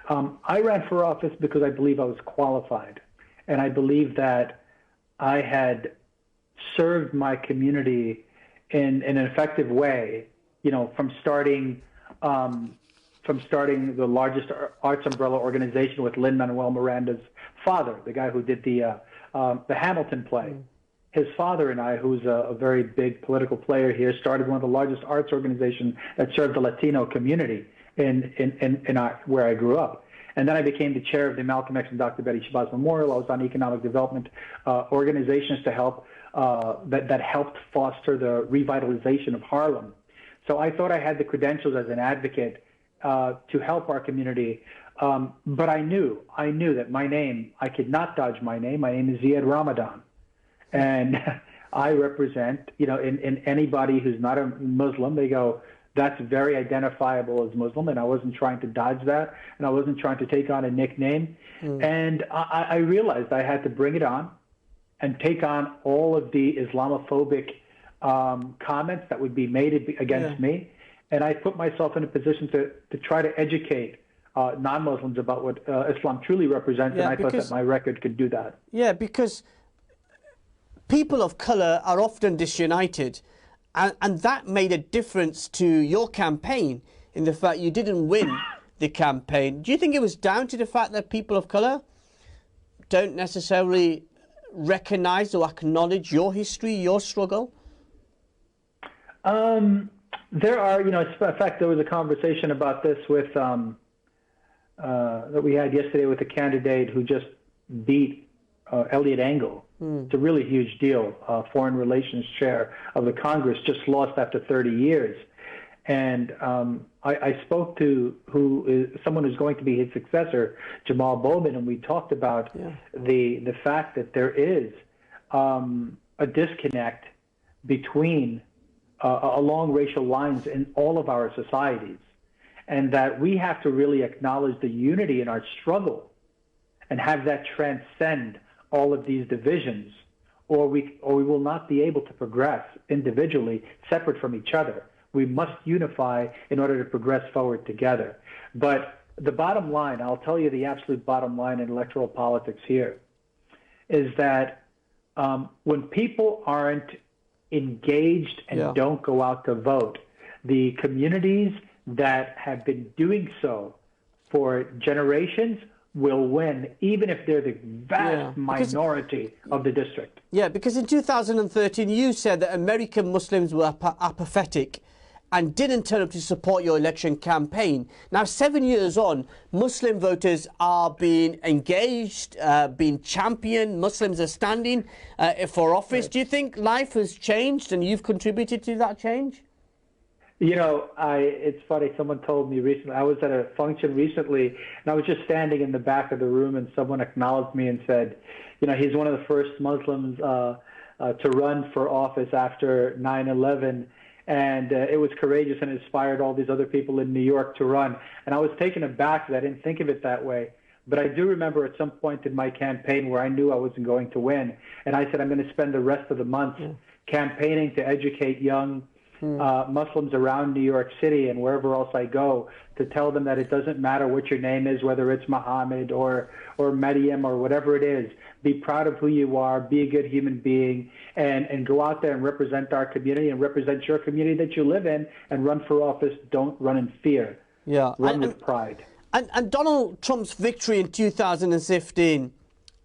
I ran for office because I believe I was qualified, and I believe that I had served my community in an effective way. You know, from starting the largest arts umbrella organization with Lin-Manuel Miranda's father, the guy who did the Hamilton play. His father and I, who's a very big political player here, started one of the largest arts organizations that served the Latino community. where I grew up. And then I became the chair of the Malcolm X and Dr. Betty Shabazz Memorial. I was on economic development organizations to help that helped foster the revitalization of Harlem. So I thought I had the credentials as an advocate to help our community. But I knew that my name, I could not dodge my name. My name is Zaed Ramadan. And I represent, in anybody who's not a Muslim, they go, that's very identifiable as Muslim, and I wasn't trying to dodge that, and I wasn't trying to take on a nickname. And I realized I had to bring it on and take on all of the Islamophobic comments that would be made against me. And I put myself in a position to try to educate non-Muslims about what Islam truly represents, and I thought that my record could do that. Yeah, because people of colour are often disunited. And that made a difference to your campaign in the fact you didn't win the campaign. Do you think it was down to the fact that people of colour don't necessarily recognise or acknowledge your history, your struggle? There are, in fact, there was a conversation about this with that we had yesterday with a candidate who just beat Elliot Engel. It's a really huge deal. Foreign Relations Chair of the Congress just lost after 30 years. And I spoke to someone who's going to be his successor, Jamal Bowman, and we talked about the fact that there is a disconnect between along racial lines in all of our societies, and that we have to really acknowledge the unity in our struggle and have that transcend all of these divisions, or we will not be able to progress individually, separate from each other. We must unify in order to progress forward together. But the bottom line, I'll tell you the absolute bottom line in electoral politics here, is that when people aren't engaged and don't go out to vote, the communities that have been doing so for generations will win, even if they're the vast minority of the district. Yeah, because in 2013 you said that American Muslims were apathetic and didn't turn up to support your election campaign. Now, 7 years on, Muslim voters are being engaged, being championed. Muslims are standing for office. Do you think life has changed and you've contributed to that change? It's funny, someone told me recently, I was at a function recently, and I was just standing in the back of the room, and someone acknowledged me and said, he's one of the first Muslims to run for office after 9/11, and it was courageous and inspired all these other people in New York to run. And I was taken aback because I didn't think of it that way. But I do remember at some point in my campaign where I knew I wasn't going to win, and I said I'm going to spend the rest of the month campaigning to educate young Muslims around New York City and wherever else I go, to tell them that it doesn't matter what your name is, whether it's Muhammad or Maryam or whatever it is. Be proud of who you are, be a good human being, and go out there and represent our community and represent your community that you live in, and run for office. Don't run in fear. Run with pride. And Donald Trump's victory in 2016,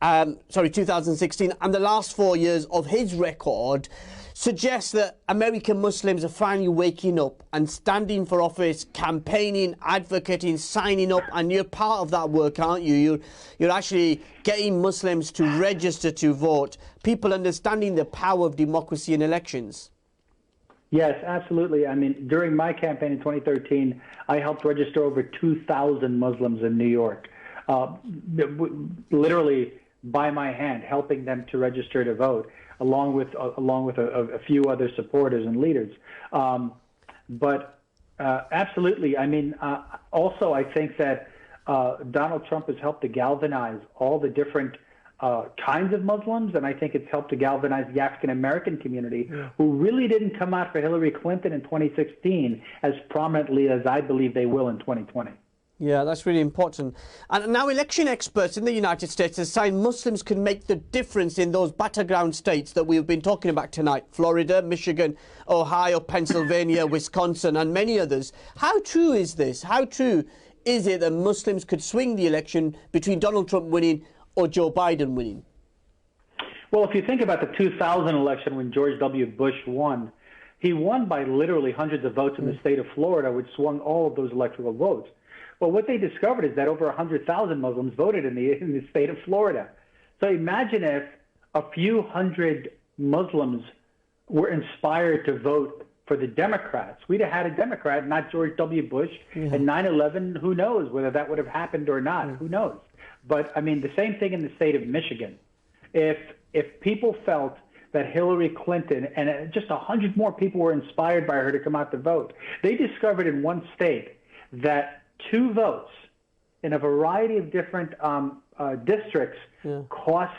and the last 4 years of his record suggests that American Muslims are finally waking up and standing for office, campaigning, advocating, signing up, and you're part of that work, aren't you? You're actually getting Muslims to register to vote, people understanding the power of democracy in elections. Yes, absolutely. I mean, during my campaign in 2013, I helped register over 2,000 Muslims in New York, literally by my hand, helping them to register to vote, along with a few other supporters and leaders. But absolutely, I mean, also I think that Donald Trump has helped to galvanize all the different kinds of Muslims, and I think it's helped to galvanize the African-American community, who really didn't come out for Hillary Clinton in 2016 as prominently as I believe they will in 2020. Yeah, that's really important. And now election experts in the United States are saying Muslims can make the difference in those battleground states that we've been talking about tonight: Florida, Michigan, Ohio, Pennsylvania, Wisconsin, and many others. How true is this? How true is it that Muslims could swing the election between Donald Trump winning or Joe Biden winning? Well, if you think about the 2000 election when George W. Bush won, He won by literally hundreds of votes in the state of Florida, which swung all of those electoral votes. Well, what they discovered is that over 100,000 Muslims voted in the state of Florida. So imagine if a few hundred Muslims were inspired to vote for the Democrats. We'd have had a Democrat, not George W. Bush. And 9/11, who knows whether that would have happened or not? Who knows? But I mean, the same thing in the state of Michigan. If people felt that Hillary Clinton and just 100 more people were inspired by her to come out to vote, they discovered in one state that 2 votes in a variety of different districts cost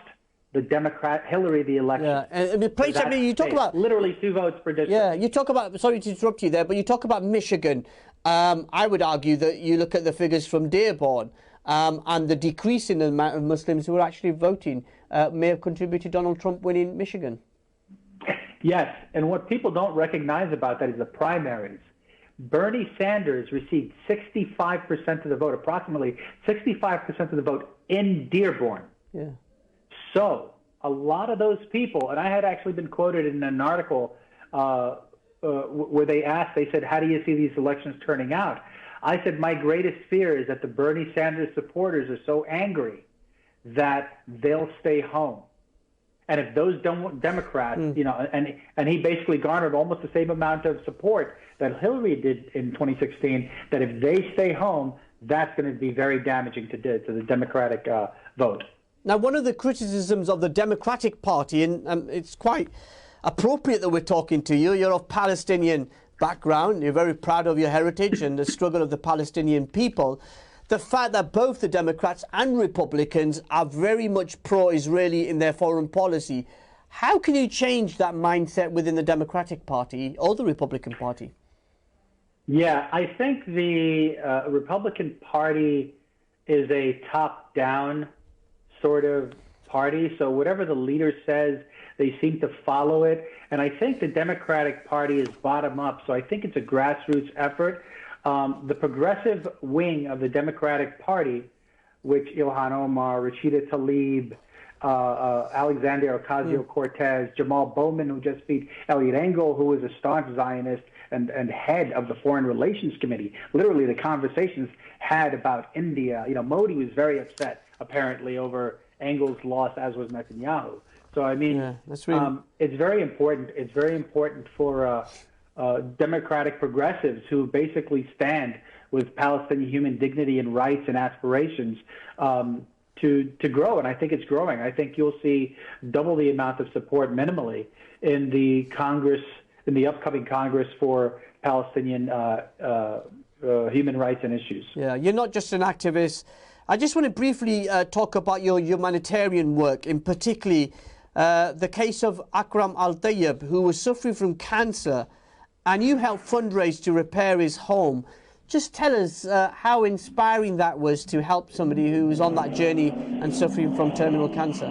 the Democrat Hillary the election. Yeah, and I mean, you talk about literally 2 votes per district. Yeah, you talk about. Sorry to interrupt you there, but you talk about Michigan. I would argue that you look at the figures from Dearborn, and the decrease in the amount of Muslims who are actually voting may have contributed to Donald Trump winning Michigan. Yes, and what people don't recognize about that is the primaries. Bernie Sanders received 65% of the vote, approximately 65% of the vote in Dearborn. Yeah. So a lot of those people, and I had actually been quoted in an article where they said, how do you see these elections turning out? I said, my greatest fear is that the Bernie Sanders supporters are so angry that they'll stay home. And if those Democrats, and he basically garnered almost the same amount of support that Hillary did in 2016, that if they stay home, that's going to be very damaging to the Democratic vote. Now, one of the criticisms of the Democratic Party, and it's quite appropriate that we're talking to you, you're of Palestinian background, you're very proud of your heritage and the struggle of the Palestinian people, the fact that both the Democrats and Republicans are very much pro-Israeli in their foreign policy. How can you change that mindset within the Democratic Party or the Republican Party? Yeah, I think the Republican Party is a top-down sort of party. So whatever the leader says, they seem to follow it. And I think the Democratic Party is bottom-up. So I think it's a grassroots effort. The progressive wing of the Democratic Party, which Ilhan Omar, Rashida Tlaib, Alexandria Ocasio-Cortez, Jamal Bowman, who just beat Eliot Engel, who was a staunch Zionist and head of the Foreign Relations Committee. Literally, the conversations had about India. Modi was very upset, apparently, over Engel's loss, as was Netanyahu. So, I mean, it's very important. It's very important for democratic progressives who basically stand with Palestinian human dignity and rights and aspirations to grow. And I think it's growing. I think you'll see double the amount of support minimally in the Congress, in the upcoming Congress for Palestinian human rights and issues. Yeah, you're not just an activist. I just want to briefly talk about your humanitarian work, in particularly the case of Akram Al-Tayyib, who was suffering from cancer, and you helped fundraise to repair his home. Just tell us how inspiring that was to help somebody who was on that journey and suffering from terminal cancer.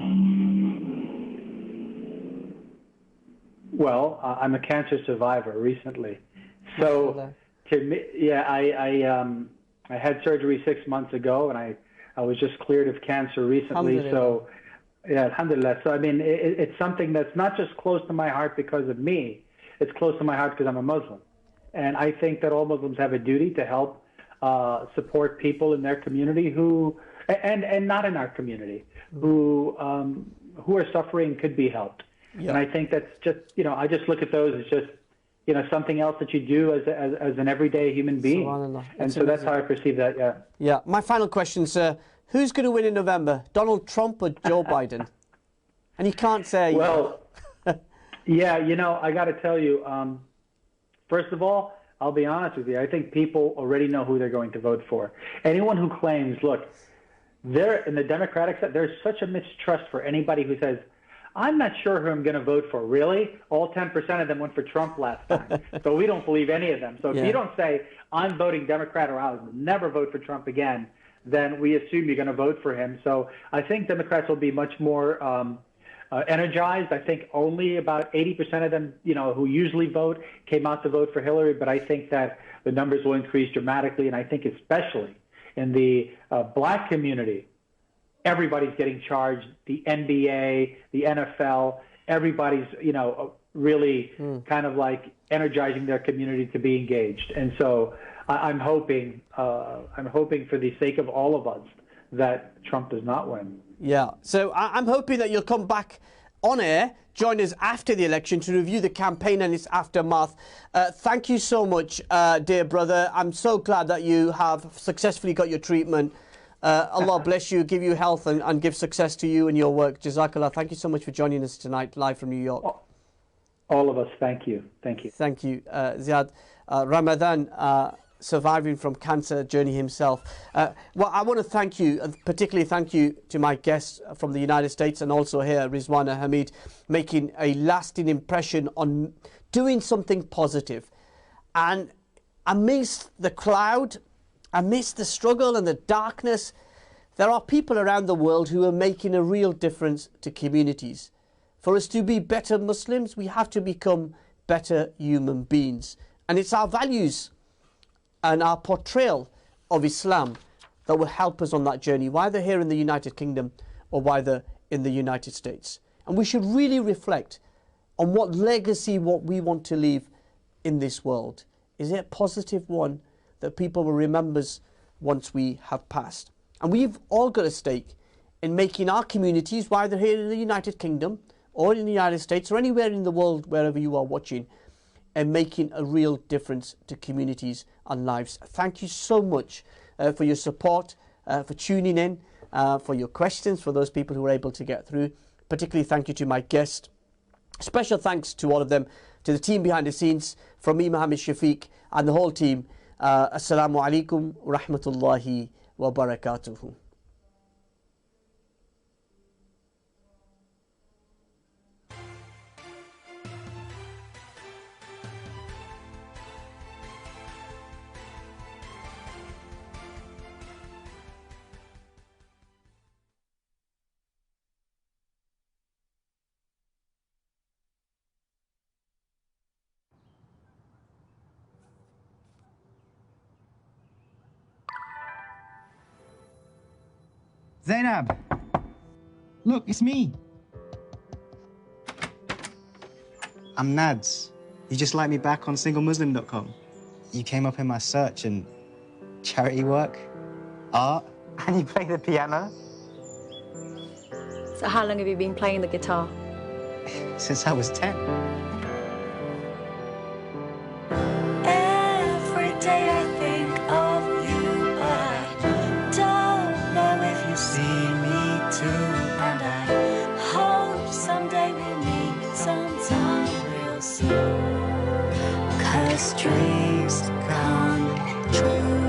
Well, I'm a cancer survivor recently. So, to me, yeah, I had surgery 6 months ago, and I was just cleared of cancer recently. So, yeah, alhamdulillah. So, I mean, it's something that's not just close to my heart because of me. It's close to my heart because I'm a Muslim. And I think that all Muslims have a duty to help support people in their community who, and not in our community, who are suffering, could be helped. Yep. And I think that's just, I just look at those as just, something else that you do as an everyday human being. And so that's how I perceive that, yeah. Yeah. My final question, sir. Who's going to win in November, Donald Trump or Joe Biden? And you can't say... Well, yeah, I got to tell you, first of all, I'll be honest with you. I think people already know who they're going to vote for. Anyone who claims, look, they're in the Democratic side, there's such a mistrust for anybody who says, I'm not sure who I'm going to vote for. Really? All 10% of them went for Trump last time. So we don't believe any of them. So if you don't say, I'm voting Democrat or I'll never vote for Trump again, then we assume you're going to vote for him. So I think Democrats will be much more energized. I think only about 80% of them, who usually vote, came out to vote for Hillary. But I think that the numbers will increase dramatically. And I think especially in the black community, everybody's getting charged. The NBA, the NFL, everybody's, really kind of like energizing their community to be engaged. And so I'm hoping for the sake of all of us that Trump does not win. Yeah, so I'm hoping that you'll come back on air, join us after the election to review the campaign and its aftermath. Thank you so much, dear brother. I'm so glad that you have successfully got your treatment. Allah bless you, give you health and give success to you and your work. Jazakallah. Thank you so much for joining us tonight, live from New York. All of us, thank you. Thank you. Thank you. Zaed Ramadan, surviving from cancer journey himself. Well, I want to thank you, particularly thank you to my guests from the United States and also here, Rizwana Hamid, making a lasting impression on doing something positive. And amidst the cloud, amidst the struggle and the darkness, there are people around the world who are making a real difference to communities. For us to be better Muslims, we have to become better human beings. And it's our values and our portrayal of Islam that will help us on that journey, whether here in the United Kingdom or whether in the United States. And we should really reflect on what legacy, what we want to leave in this world. Is it a positive one that people will remember us once we have passed? And we've all got a stake in making our communities, whether here in the United Kingdom or in the United States or anywhere in the world, wherever you are watching, and making a real difference to communities and lives. Thank you so much for your support, for tuning in, for your questions, for those people who were able to get through. Particularly thank you to my guest. Special thanks to all of them, to the team behind the scenes, from me, Mohammed Shafiq, and the whole team. Assalamu alaikum wa rahmatullahi wa barakatuhu. Zainab, look, it's me. I'm Nads. You just like me back on singlemuslim.com. You came up in my search and charity work, art, and you play the piano. So how long have you been playing the guitar? Since I was 10. Every day I think of you, I don't know if you see me too. And I hope someday we'll meet sometime real soon. 'Cause dreams come true.